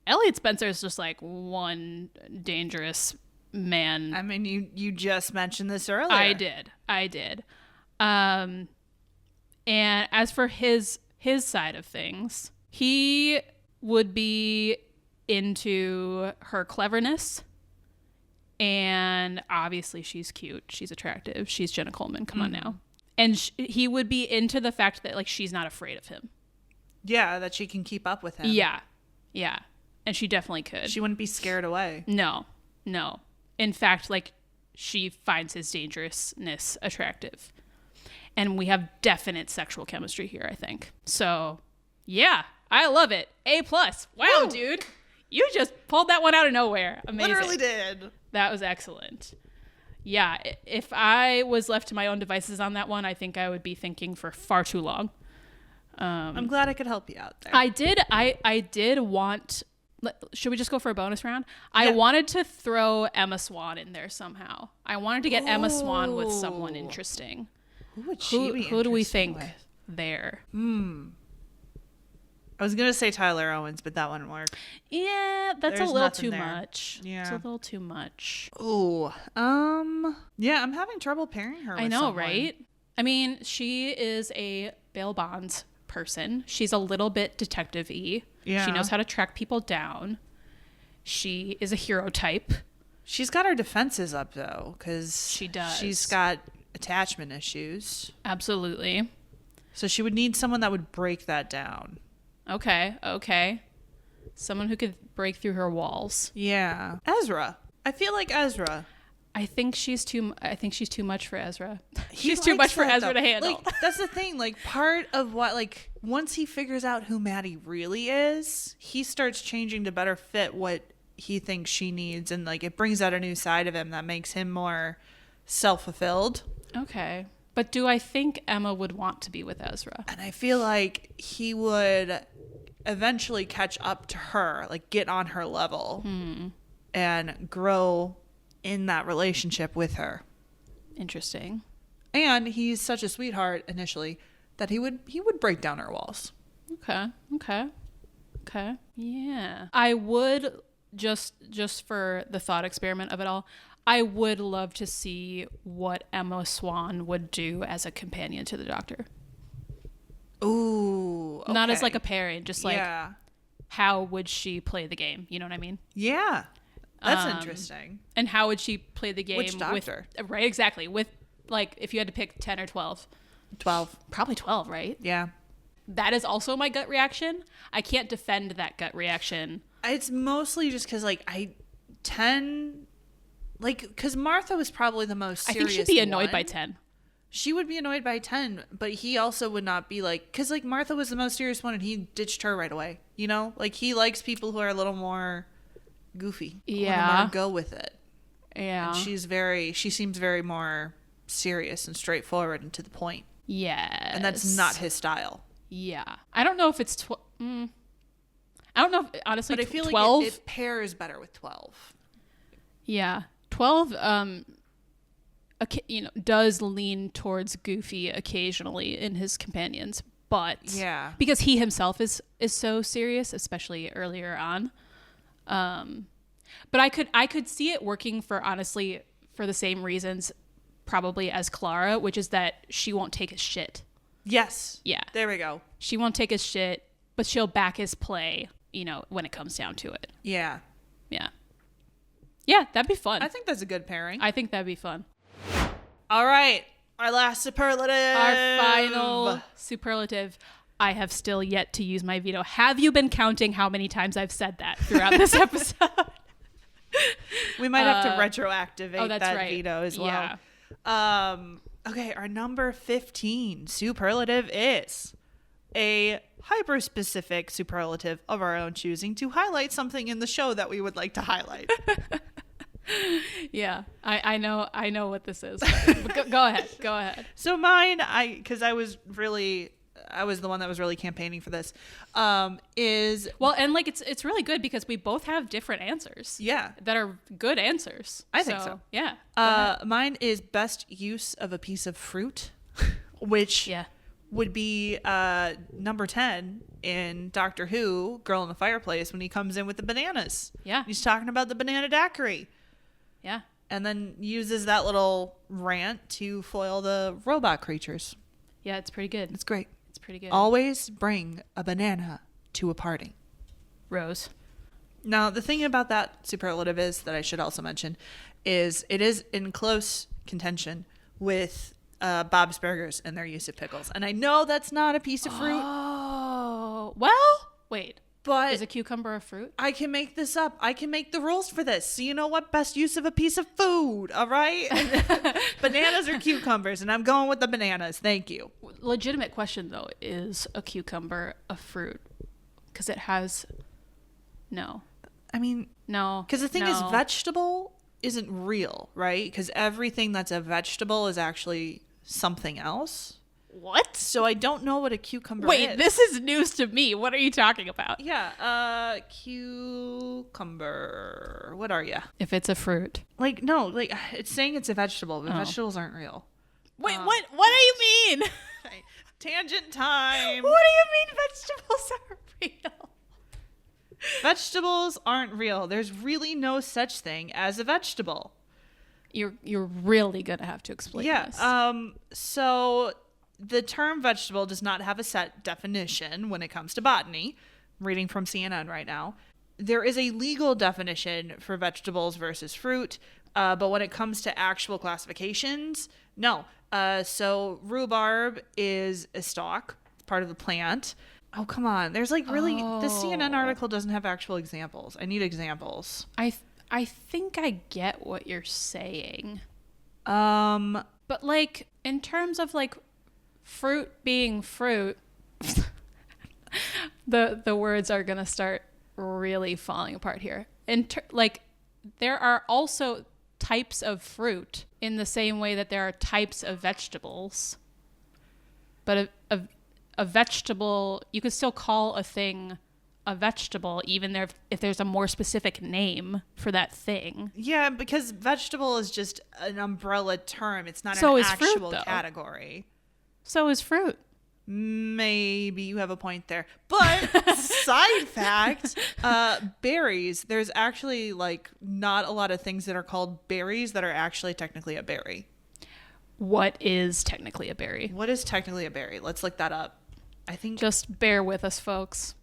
Elliot Spencer is just like one dangerous man. I mean, you just mentioned this earlier. I did. And as for his side of things, he would be into her cleverness, and obviously she's cute, she's attractive, she's Jenna Coleman. Come on now. And he would be into the fact that like she's not afraid of him. Yeah, that she can keep up with him. Yeah, and she definitely could. She wouldn't be scared away. No. In fact, like she finds his dangerousness attractive. And we have definite sexual chemistry here, I think. So, yeah, I love it. A+. Wow, Woo! dude. You just pulled that one out of nowhere. Amazing. Literally did. That was excellent. Yeah, if I was left to my own devices on that one, I think I would be thinking for far too long. I'm glad I could help you out there. I did want... Should we just go for a bonus round? Yeah. I wanted to throw Emma Swan in there somehow. I wanted to get Emma Swan with someone interesting. Who would she be? Who do we interesting think with? there? I was gonna say Tyler Owens, but that wouldn't work. Yeah, that's There's a little nothing too there. much. Yeah. It's a little too much. Oh, yeah, I'm having trouble pairing her. I with know, someone. right? I mean, she is a bail bonds person. She's a little bit detective-y. Yeah. She knows how to track people down. She is a hero type. She's got her defenses up though, because She does. She's got attachment issues, Absolutely. so she would need someone that would break that down. Okay. Someone who could break through her walls. Yeah, Ezra. I feel like Ezra. I think she's too much for Ezra. He She's too likes much for that, Ezra though. to handle. Like, that's the thing. Like, part of what, like, once he figures out who Maddie really is, he starts changing to better fit what he thinks she needs, and like it brings out a new side of him that makes him more self-fulfilled. Okay. But do I think Emma would want to be with Ezra? And I feel like he would eventually catch up to her, like get on her level and grow in that relationship with her. Interesting. And he's such a sweetheart initially that he would break down her walls. Okay. Yeah. I would just for the thought experiment of it all, I would love to see what Emma Swan would do as a companion to the Doctor. Ooh. Okay. Not as like a pairing, just like yeah. how would she play the game? You know what I mean? Yeah. That's interesting. And how would she play the game? Which doctor? Right, exactly. With, like, if you had to pick 10 or 12. 12. Probably 12, right? Yeah. That is also my gut reaction. I can't defend that gut reaction. It's mostly just because, like, because Martha was probably the most serious. I think she'd be annoyed by 10. She would be annoyed by 10, but he also would not be like, because, like, Martha was the most serious one and he ditched her right away. You know? Like, he likes people who are a little more goofy. Yeah. A little more go with it. Yeah. And she seems very more serious and straightforward and to the point. Yes. And that's not his style. Yeah. I don't know if it's I don't know if, honestly, but I feel 12 like it pairs better with 12. Yeah. 12 does lean towards goofy occasionally in his companions, but yeah, because he himself is so serious, especially earlier on. But I could see it working for the same reasons probably as Clara, which is that she won't take his shit. Yes. Yeah. There we go. She won't take his shit, but she'll back his play, when it comes down to it. Yeah. Yeah. Yeah, that'd be fun. I think that's a good pairing. I think that'd be fun. All right. Our last superlative. Our final superlative. I have still yet to use my veto. Have you been counting how many times I've said that throughout this episode? We might have to retroactivate that right. veto as well. Yeah. Okay, our number 15 superlative is a hyper-specific superlative of our own choosing to highlight something in the show that we would like to highlight. Yeah, I know what this is. Go ahead. So mine, because I was the one that was really campaigning for this, is... Well, and like it's really good because we both have different answers. Yeah. That are good answers. I think so. Yeah. Mine is best use of a piece of fruit, which would be number 10 in Doctor Who, Girl in the Fireplace, when he comes in with the bananas. Yeah. He's talking about the banana daiquiri. Yeah. And then uses that little rant to foil the robot creatures. Yeah, it's pretty good. It's great. It's pretty good. Always bring a banana to a party. Rose. Now, the thing about that superlative is that I should also mention is it is in close contention with Bob's Burgers and their use of pickles. And I know that's not a piece of fruit. Oh, well, wait. But is a cucumber a fruit? I can make this up. I can make the rules for this. So you know what? Best use of a piece of food. All right. Bananas or cucumbers. And I'm going with the bananas. Thank you. Legitimate question, though. Is a cucumber a fruit? Because it has... No. I mean... No. Because the thing is, vegetable isn't real, right? Because everything that's a vegetable is actually something else. What? So I don't know what a cucumber is. Wait, this is news to me. What are you talking about? Yeah, cucumber. What are you? If it's a fruit. Like, no, like, it's saying it's a vegetable, but vegetables aren't real. Wait, what do you mean? Tangent time. What do you mean vegetables are real? Vegetables aren't real. There's really no such thing as a vegetable. You're really gonna have to explain this. So the term vegetable does not have a set definition when it comes to botany. I'm reading from CNN right now. There is a legal definition for vegetables versus fruit, but when it comes to actual classifications, no. So rhubarb is a stalk. It's part of the plant. Oh, come on. There's like really... The CNN article doesn't have actual examples. I need examples. I think I get what you're saying. But like, in terms of like fruit being fruit, the words are gonna start really falling apart here. Like, there are also types of fruit in the same way that there are types of vegetables. But a vegetable, you could still call a thing a vegetable, even if there's a more specific name for that thing. Yeah, because vegetable is just an umbrella term. It's not an actual category. So is fruit. Maybe you have a point there. But side fact, berries, there's actually like not a lot of things that are called berries that are actually technically a berry. What is technically a berry? What is technically a berry? Let's look that up. I think just bear with us, folks.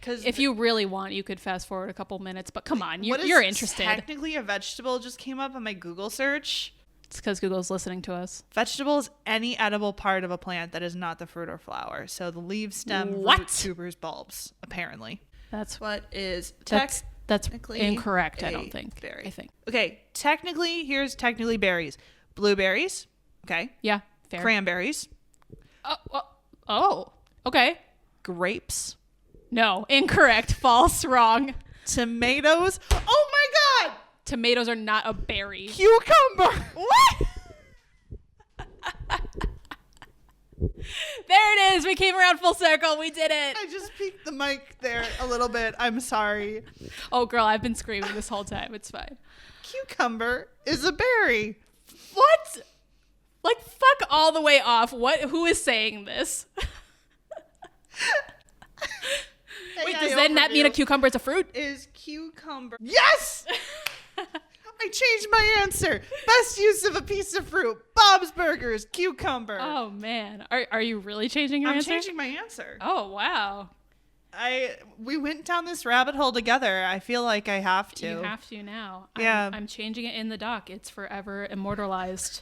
Because if you really want, you could fast forward a couple minutes. But come on, you're interested. Technically, a vegetable just came up on my Google search. It's because Google's listening to us. Vegetable is any edible part of a plant that is not the fruit or flower. So the leaves, stem, root, tubers, bulbs. Apparently, that's what is that's incorrect. I don't think. Berry. I think. Okay, here's technically berries: blueberries. Okay. Yeah. Fair. Cranberries. Oh. Okay. Grapes. No, incorrect. False. Wrong. Tomatoes. Oh my God! Tomatoes are not a berry. Cucumber. What? There it is. We came around full circle. We did it. I just peeked the mic there a little bit. I'm sorry. Oh, girl, I've been screaming this whole time. It's fine. Cucumber is a berry. What? Like, fuck all the way off. Who is saying this? Wait, does then that mean a cucumber is a fruit? Is cucumber. Yes! I changed my answer. Best use of a piece of fruit. Bob's Burgers, cucumber. Oh, man. Are you really changing your answer? I'm changing my answer. Oh, wow. We went down this rabbit hole together. I feel like I have to. You have to now. Yeah. I'm changing it in the doc. It's forever immortalized.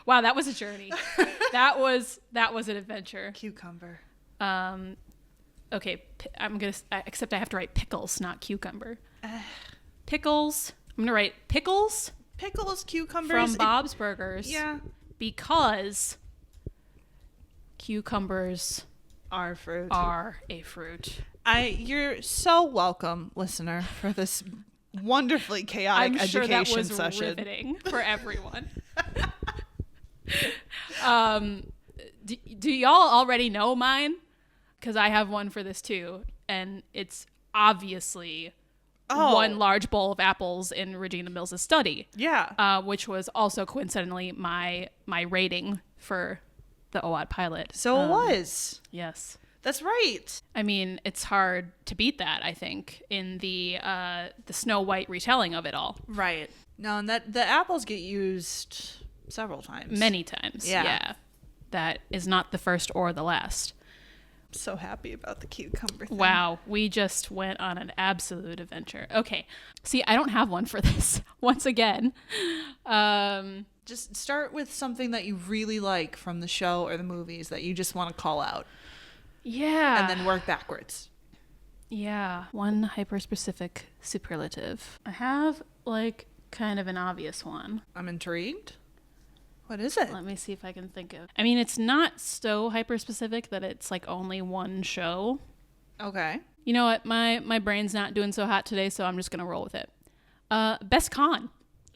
Wow, that was a journey. That was an adventure. Cucumber. Okay, except I have to write pickles, not cucumber. Pickles. I'm gonna write pickles. Pickles, cucumbers. From Bob's Burgers. Yeah. Because cucumbers are a fruit. You're so welcome, listener, for this wonderfully chaotic education session. I'm sure that was riveting for everyone. Do y'all already know mine? Because I have one for this too, and it's obviously one large bowl of apples in Regina Mills' study. Yeah. Which was also coincidentally my rating for the OWAD pilot. So it was. Yes. That's right. I mean, it's hard to beat that, I think, in the Snow White retelling of it all. Right. No, and the apples get used several times. Many times. Yeah. That is not the first or the last. So happy about the cucumber thing. Wow, we just went on an absolute adventure. Okay, see, I don't have one for this. Once again, just start with something that you really like from the show or the movies that you just want to call out. Yeah, and then work backwards. Yeah, one hyper-specific superlative. I have kind of an obvious one. I'm intrigued. What is it? Let me see if I can think of. I mean, it's not so hyper-specific that it's only one show. Okay. You know what? My brain's not doing so hot today, so I'm just gonna roll with it. Best con.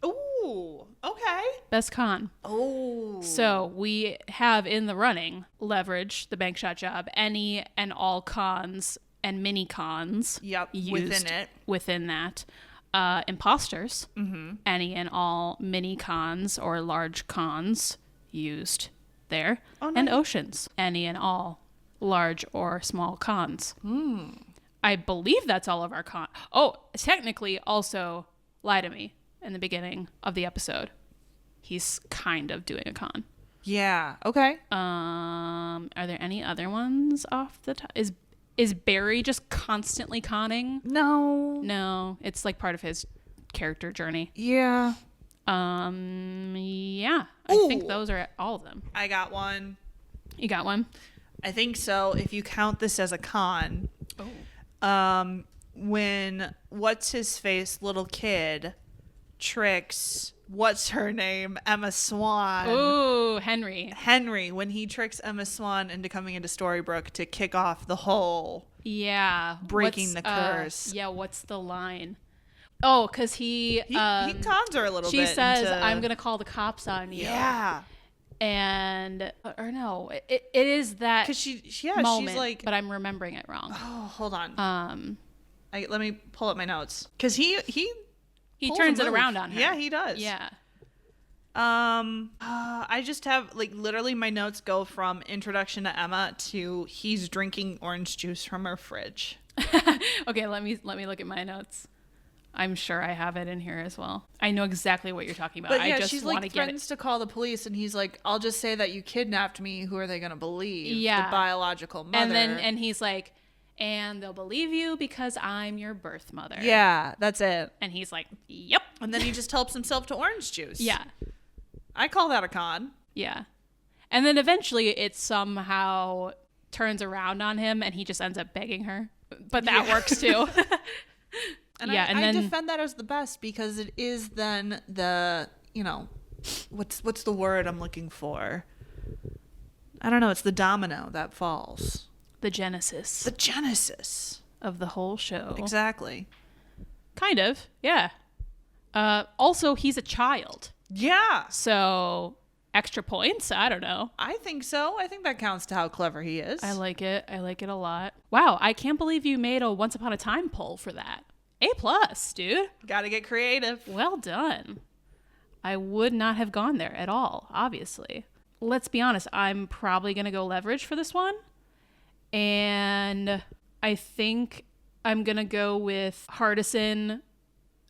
Ooh. Okay. Best con. Oh. So we have in the running Leverage, the bank shot job, any and all cons and mini cons. Yep. Used within that. Imposters, any and all mini cons or large cons used there. Oh, nice. And Oceans, any and all large or small cons. I believe that's all of our cons. Oh, technically also Lie to Me in the beginning of the episode. He's kind of doing a con. Yeah. Okay. Are there any other ones off the top? Is Barry just constantly conning? No, it's part of his character journey. Yeah. Yeah. I think those are all of them. I got one. You got one? I think so. If you count this as a con. When what's his face little kid tricks what's her name Emma Swan. Ooh, Henry, when he tricks Emma Swan into coming into Storybrooke to kick off the whole breaking the curse. What's the line? Oh, because he cons her a little bit. She says, I'm gonna call the cops on you. Yeah. And or no, it is that because she's but I'm remembering it wrong. Oh, hold on. Let me pull up my notes because he turns it around on her. Yeah, he does. Yeah. I just have literally my notes go from introduction to Emma to he's drinking orange juice from her fridge. Okay, let me look at my notes. I'm sure I have it in here as well. I know exactly what you're talking about. But I just she's want to like get threatens to call the police, and he's like, "I'll just say that you kidnapped me. Who are they going to believe? Yeah. The biological mother." And he's like, and they'll believe you because I'm your birth mother. Yeah, that's it. And he's like, yep. And then he just helps himself to orange juice. Yeah. I call that a con. Yeah. And then eventually it somehow turns around on him and he just ends up begging her. But that works too. And yeah, I defend that as the best because it is then the, what's the word I'm looking for? I don't know. It's the domino that falls. The genesis. The genesis. Of the whole show. Exactly. Kind of, yeah. Also, he's a child. Yeah. So, extra points? I don't know. I think so. I think that counts to how clever he is. I like it. I like it a lot. Wow, I can't believe you made a Once Upon a Time poll for that. A+, dude. Gotta get creative. Well done. I would not have gone there at all, obviously. Let's be honest. I'm probably going to go leverage for this one. And I think I'm going to go with Hardison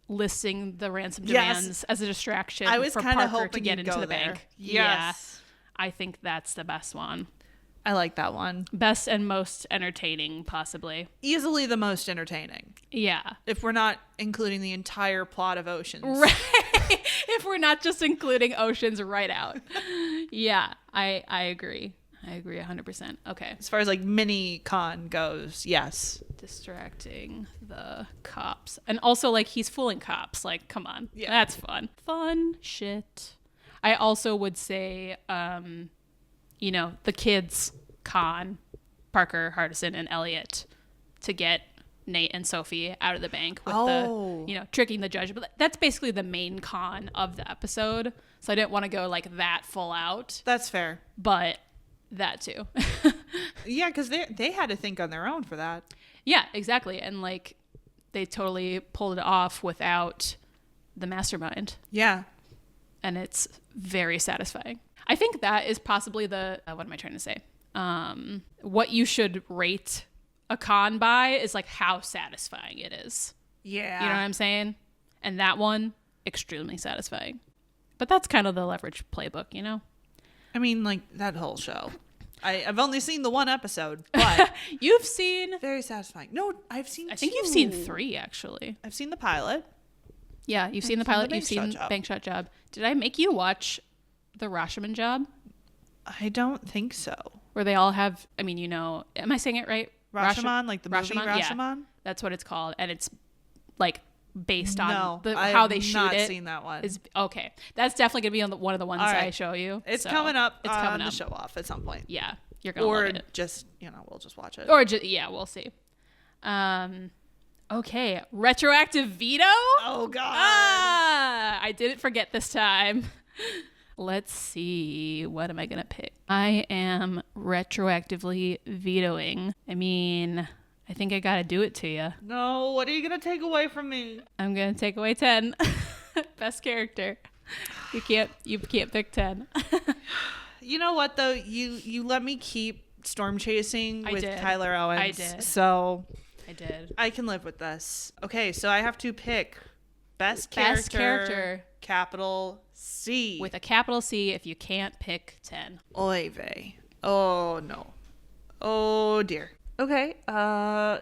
listing the ransom demands as a distraction for Parker to get into the bank. Yes. Yeah. I think that's the best one. I like that one. Best and most entertaining, possibly. Easily the most entertaining. Yeah. If we're not including the entire plot of Oceans. Right. If we're not just including Oceans right out. Yeah, I agree. I agree 100%. Okay. As far as like mini con goes, yes. Distracting the cops. And also like he's fooling cops. Like, come on. Yeah. That's fun. Fun shit. I also would say, the kids con, Parker, Hardison, and Elliot to get Nate and Sophie out of the bank with the tricking the judge. But that's basically the main con of the episode. So I didn't want to go like that full out. That's fair. But that too. Yeah, because they had to think on their own for that. Yeah, exactly. And like they totally pulled it off without the mastermind. Yeah. And it's very satisfying. I think that is possibly the what am I trying to say? What you should rate a con by is like how satisfying it is. Yeah. You know what I'm saying? And that one, extremely satisfying. But that's kind of the leverage playbook, you know? I mean, like that whole show. I've only seen the one episode, but you've seen very satisfying. No, I've seen I think you've seen 3 actually. I've seen the pilot. Yeah, you've seen the pilot, you've seen Bank Shot Job. Did I make you watch the Rashomon Job? I don't think so. Where they all have, am I saying it right? Rashomon, like the movie Rashomon? Yeah, that's what it's called. And it's like based on how they shoot it. I've not seen that one. Okay. That's definitely going to be one of the ones I show you. It's coming up. It's coming up. The show off at some point. Yeah. You're going to love it. Or just, we'll just watch it. Or just, we'll see. Okay. Retroactive veto? Oh, God. I didn't forget this time. Let's see. What am I going to pick? I am retroactively vetoing. I think I got to do it to you. No, what are you going to take away from me? I'm going to take away 10. Best character. You can't pick 10. You know what, though? You let me keep storm chasing with Tyler Owens. I did. So I did. I can live with this. Okay, so I have to pick best character. Capital C. With a capital C if you can't pick 10. Oy vey. Oh, no. Oh, dear. Okay,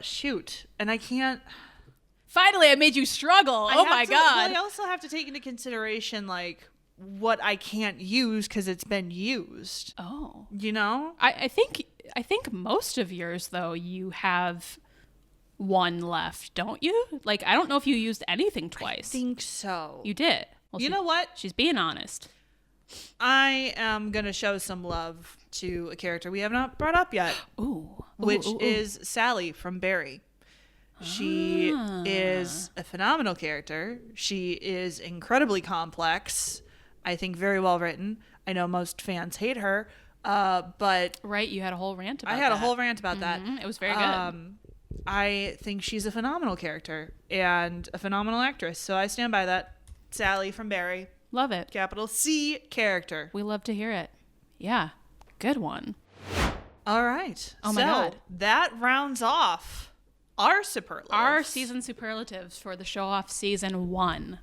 shoot. And I can't... Finally, I made you struggle. Oh, my God. Well, I also have to take into consideration, like, what I can't use because it's been used. Oh. You know? I think most of yours, though, you have one left, don't you? Like, I don't know if you used anything twice. I think so. You did. Well, you know what? She's being honest. I am going to show some love to a character we have not brought up yet. Which is Sally from Barry. She is a phenomenal character. She is incredibly complex. I think very well written. I know most fans hate her, but... Right, you had a whole rant about that. I had a whole rant about that. It was very good. I think she's a phenomenal character and a phenomenal actress, so I stand by that. Sally from Barry. Love it. Capital C character. We love to hear it. Yeah, good one. All right. Oh, my God. That rounds off our superlatives. Our season superlatives for the show off season 1.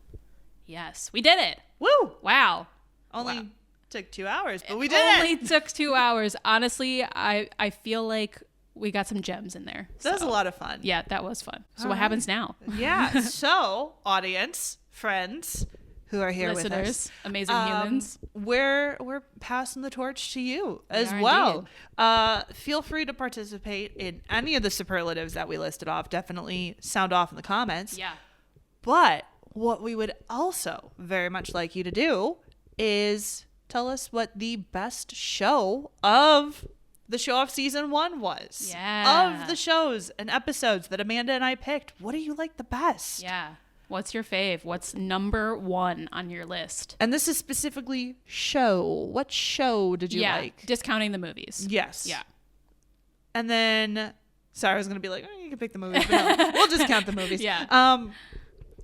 Yes, we did it. Woo! Wow. Only took 2 hours, but we did it. it. Only took 2 hours. Honestly, I feel like we got some gems in there. That was a lot of fun. Yeah, that was fun. So what happens now? Yeah. So, audience, friends who are here Listeners, with us, amazing humans, we're passing the torch to you as are well. Feel free to participate in any of the superlatives that we listed off. Definitely sound off in the comments. Yeah. But what we would also very much like you to do is tell us what the best show of the show off season 1 was. Yeah. Of the shows and episodes that Amanda and I picked, what do you like the best? Yeah. What's your fave? What's number 1 on your list? And this is specifically show. What show did you like? Discounting the movies. Yes. Yeah. And then, sorry, I was going to be like, oh, you can pick the movies, but no, we'll just count the movies. Yeah.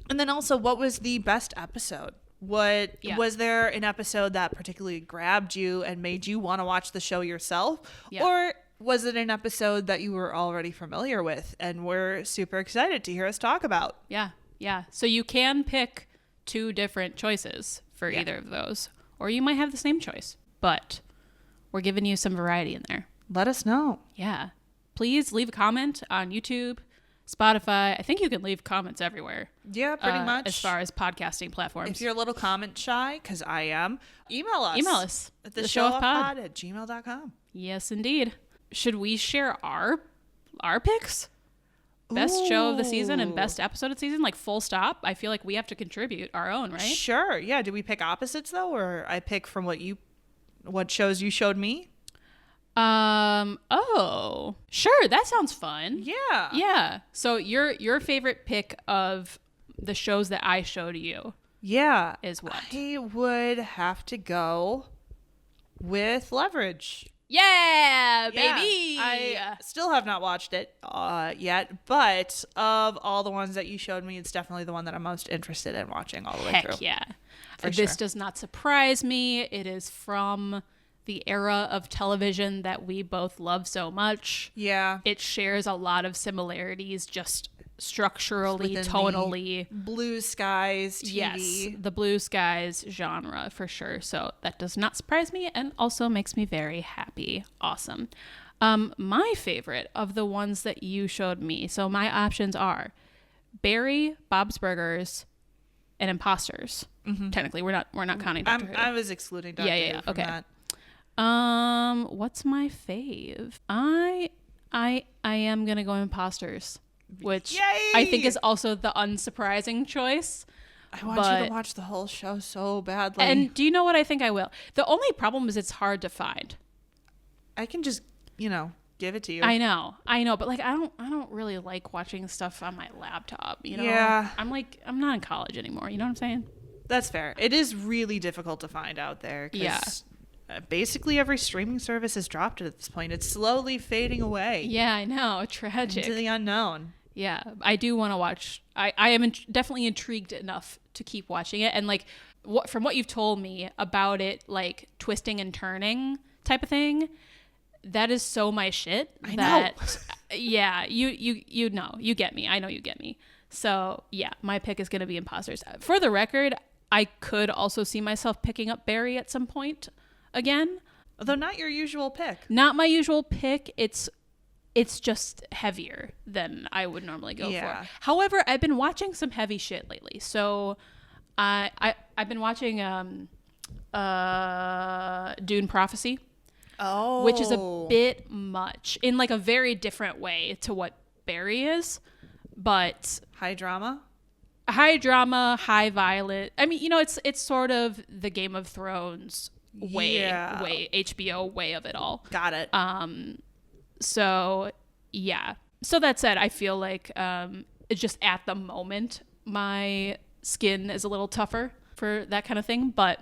And then also, what was the best episode? Was there an episode that particularly grabbed you and made you want to watch the show yourself? Yeah. Or was it an episode that you were already familiar with and were super excited to hear us talk about? Yeah. Yeah. So you can pick 2 different choices for either of those, or you might have the same choice, but we're giving you some variety in there. Let us know. Yeah. Please leave a comment on YouTube, Spotify. I think you can leave comments everywhere. Yeah, pretty much. As far as podcasting platforms. If you're a little comment shy, because I am, email us. Email us. At the showoffpod at gmail.com. Yes, indeed. Should we share our picks? Best show of the season and best episode of the season, like full stop. I feel like we have to contribute our own, right? Sure. Yeah. Do we pick opposites though, or I pick from what shows you showed me? Oh, sure. That sounds fun. Yeah. Yeah. So your favorite pick of the shows that I showed you. Yeah. Is what? I would have to go with Leverage. Yeah, baby. I still have not watched it yet, but of all the ones that you showed me, it's definitely the one that I'm most interested in watching all the way through. Heck yeah. For This sure. does not surprise me. It is from the era of television that we both love so much. Yeah. It shares a lot of similarities just structurally, Within tonally. Blue Skies TV. Yes, the Blue Skies genre for sure. So that does not surprise me and also makes me very happy. Awesome. My favorite of the ones that you showed me. So my options are Barry, Bob's Burgers, and Imposters. Mm-hmm. Technically, we're not counting Doctor Who. I was excluding Doctor Who from okay. that. What's my fave? I am gonna go Imposters, which Yay! I think is also the unsurprising choice. I want you to watch the whole show so badly. And do you know what I think I will? The only problem is it's hard to find. I can just, give it to you. I know, but like I don't really like watching stuff on my laptop, Yeah. I'm not in college anymore, you know what I'm saying? That's fair. It is really difficult to find out there. Yeah. Basically every streaming service has dropped it at this point. It's slowly fading away. Yeah, I know. Tragic. Into the unknown. Yeah, I do want to watch. I am definitely intrigued enough to keep watching it. And like, from what you've told me about it, like twisting and turning type of thing, that is so my shit. I know. Yeah, you know, you get me. I know you get me. So yeah, my pick is going to be Imposters. For the record, I could also see myself picking up Barry at some point again. Although not your usual pick. Not my usual pick. It's just heavier than I would normally go for. However, I've been watching some heavy shit lately. So I've been watching Dune Prophecy. Oh. Which is a bit much in like a very different way to what Barry is. But high drama, high violent. I mean, it's sort of the Game of Thrones way HBO way of it all. Got it. So yeah. So that said, I feel like it's just at the moment my skin is a little tougher for that kind of thing. But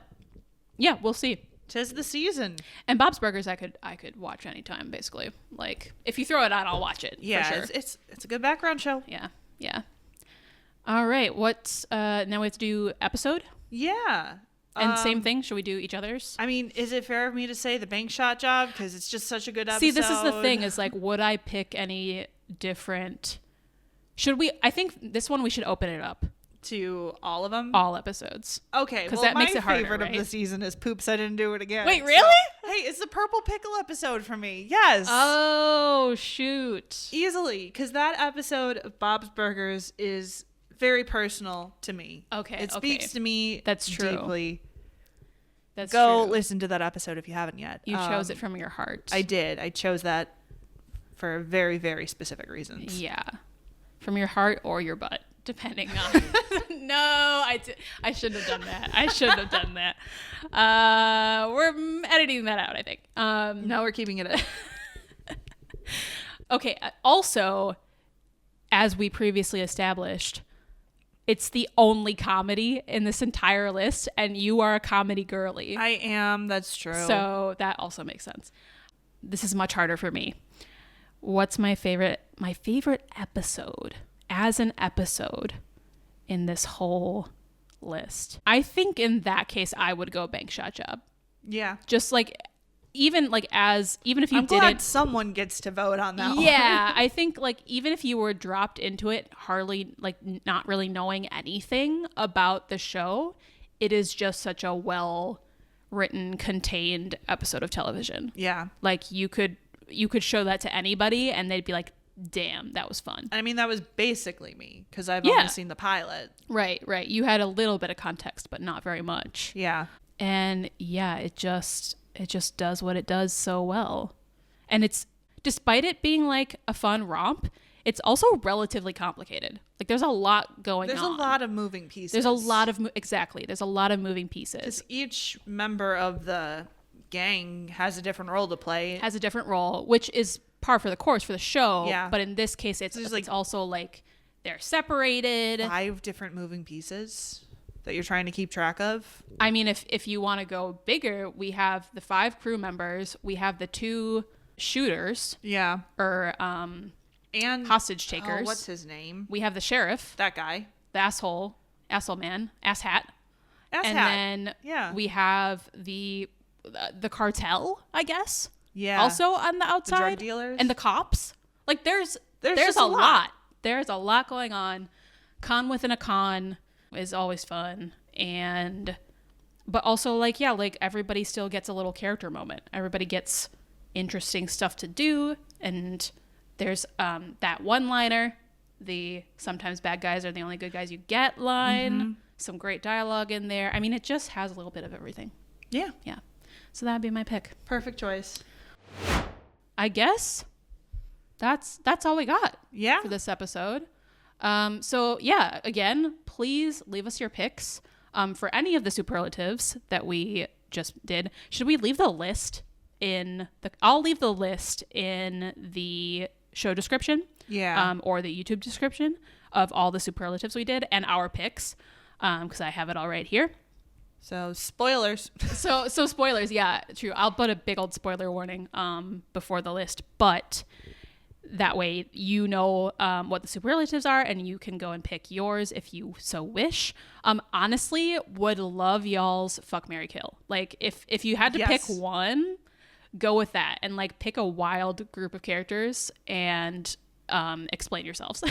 yeah, we'll see. 'Tis the season. And Bob's Burgers, I could watch anytime, basically. Like if you throw it on, I'll watch it. Yeah, for sure. it's a good background show. Yeah. All right. What's now we have to do episode? Yeah. And same thing. Should we do each other's? I mean, is it fair of me to say the bank shot job because it's just such a good episode? See, this is the thing. Is like, would I pick any different Should we? I think this one we should open it up to all of them, all episodes. Okay, because that makes it harder. My favorite of the season is "Poops, I Didn't Do It Again." Wait, really? So, hey, it's the purple pickle episode for me. Yes. Oh shoot! Easily, because that episode of Bob's Burgers is very personal to me. Okay, it speaks to me. That's true. Deeply. That's Go true. Listen to that episode if you haven't yet. You chose it from your heart. I did. I chose that for very, very specific reasons. Yeah, from your heart or your butt, depending on. No, I shouldn't have done that. I shouldn't have done that. We're editing that out, I think. No, we're keeping it in. Okay. Also, as we previously established, it's the only comedy in this entire list, and you are a comedy girly. I am. That's true. So that also makes sense. This is much harder for me. What's my favorite episode as an episode in this whole list? I think in that case, I would go Bank Shot Job. Yeah. Just like, even if you I'm didn't, glad someone gets to vote on that one. Yeah, I think like even if you were dropped into it, hardly like not really knowing anything about the show, it is just such a well written, contained episode of television. Yeah. Like you could show that to anybody and they'd be like, damn, that was fun. I mean, that was basically me because I've only seen the pilot. Right. You had a little bit of context, but not very much. Yeah. And yeah, it just does what it does so well. And it's, despite it being like a fun romp, it's also relatively complicated. Like there's a lot going on. There's a lot of moving pieces. There's a lot of, exactly. There's a lot of moving pieces. Because each member of the gang has a different role to play. Has a different role, which is par for the course for the show. Yeah. But in this case, it's also like they're separated. 5 different moving pieces that you're trying to keep track of. I mean, if you want to go bigger, we have the 5 crew members. We have the 2 shooters. Yeah. Or and hostage takers. Oh, what's his name? We have the sheriff. That guy. The asshole man. Asshat. And then we have the cartel, I guess. Yeah. Also on the outside. The drug dealers. And the cops. Like there's a lot. There's a lot going on. Con within a con is always fun. But also like everybody still gets a little character moment. Everybody gets interesting stuff to do. And there's that one-liner, the sometimes bad guys are the only good guys you get line. Mm-hmm. Some great dialogue in there. I mean, it just has a little bit of everything. Yeah. Yeah. So that'd be my pick. Perfect choice. I guess that's all we got. Yeah. For this episode. So yeah, again, please leave us your picks for any of the superlatives that we just did. Should we leave the list I'll leave the list in the show description. Yeah. Or the YouTube description of all the superlatives we did and our picks. Because I have it all right here. So spoilers. So spoilers, yeah, true. I'll put a big old spoiler warning before the list, but that way you know what the superlatives are and you can go and pick yours if you so wish. Honestly, would love y'all's fuck, marry, kill. Like if you had to pick one, go with that and like pick a wild group of characters and explain yourselves.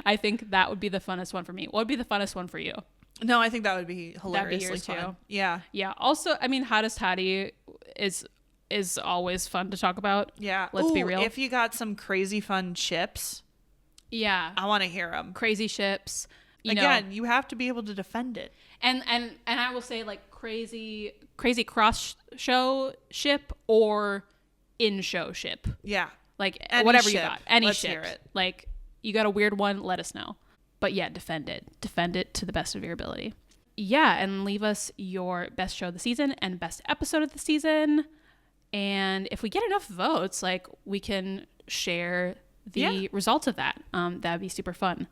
I think that would be the funnest one for me. What would be the funnest one for you? No, I think that would be hilariously That'd be yours fun. Too. Yeah. Yeah. Also, I mean, Hottest Hottie is always fun to talk about. Yeah. Let's be real. If you got some crazy fun ships, yeah, I want to hear them. Crazy ships. You have to be able to defend it. And I will say like crazy cross show ship or in show ship. Yeah. Like any whatever ship. You got. Any Let's ship. Hear it. Like you got a weird one, let us know. But yeah, defend it. Defend it to the best of your ability. Yeah, and leave us your best show of the season and best episode of the season. And if we get enough votes, like we can share the results of that. That'd be super fun.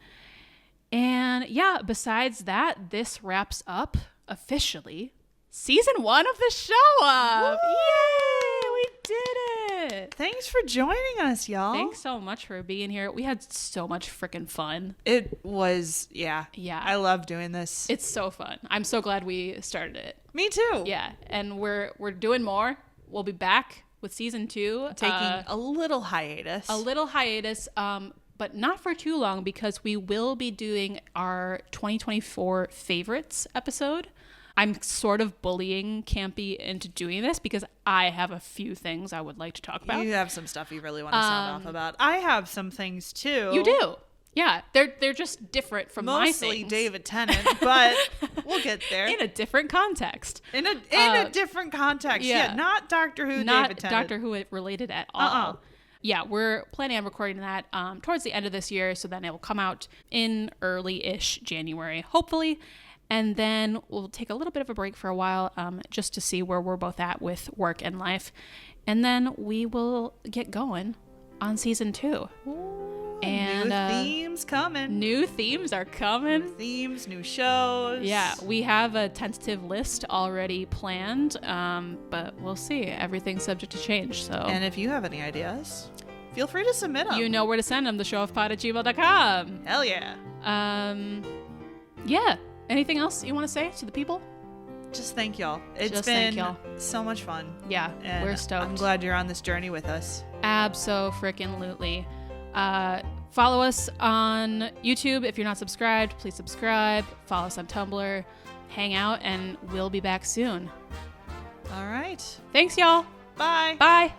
And yeah, besides that, this wraps up officially season 1 of the show up. Woo! Yay! We did it. Thanks for joining us, y'all. Thanks so much for being here. We had so much freaking fun. It was, Yeah. I love doing this. It's so fun. I'm so glad we started it. Me too. Yeah, and we're doing more. We'll be back with season 2. Taking a little hiatus. but not for too long, because we will be doing our 2024 favorites episode. I'm sort of bullying Campy into doing this because I have a few things I would like to talk about. You have some stuff you really want to sound off about. I have some things too. You do. Yeah, they're just different from my things. Mostly David Tennant, but we'll get there. In a different context. In a different context. Yeah, not Doctor Who not David Tennant. Not Doctor Who related at all. Yeah, we're planning on recording that towards the end of this year, so then it will come out in early-ish January, hopefully. And then we'll take a little bit of a break for a while, just to see where we're both at with work and life. And then we will get going on season 2. Ooh, and new themes coming. New themes are coming. New themes, new shows. Yeah, we have a tentative list already planned, but we'll see. Everything's subject to change. So. And if you have any ideas, feel free to submit them. You know where to send them, theshowofpod@gmail.com. Hell yeah. Yeah. Anything else you want to say to the people? Just thank y'all. It's been so much fun. Yeah, and we're stoked. I'm glad you're on this journey with us. Abso-frickin-lutely. Follow us on YouTube. If you're not subscribed, please subscribe. Follow us on Tumblr. Hang out, and we'll be back soon. All right. Thanks, y'all. Bye. Bye.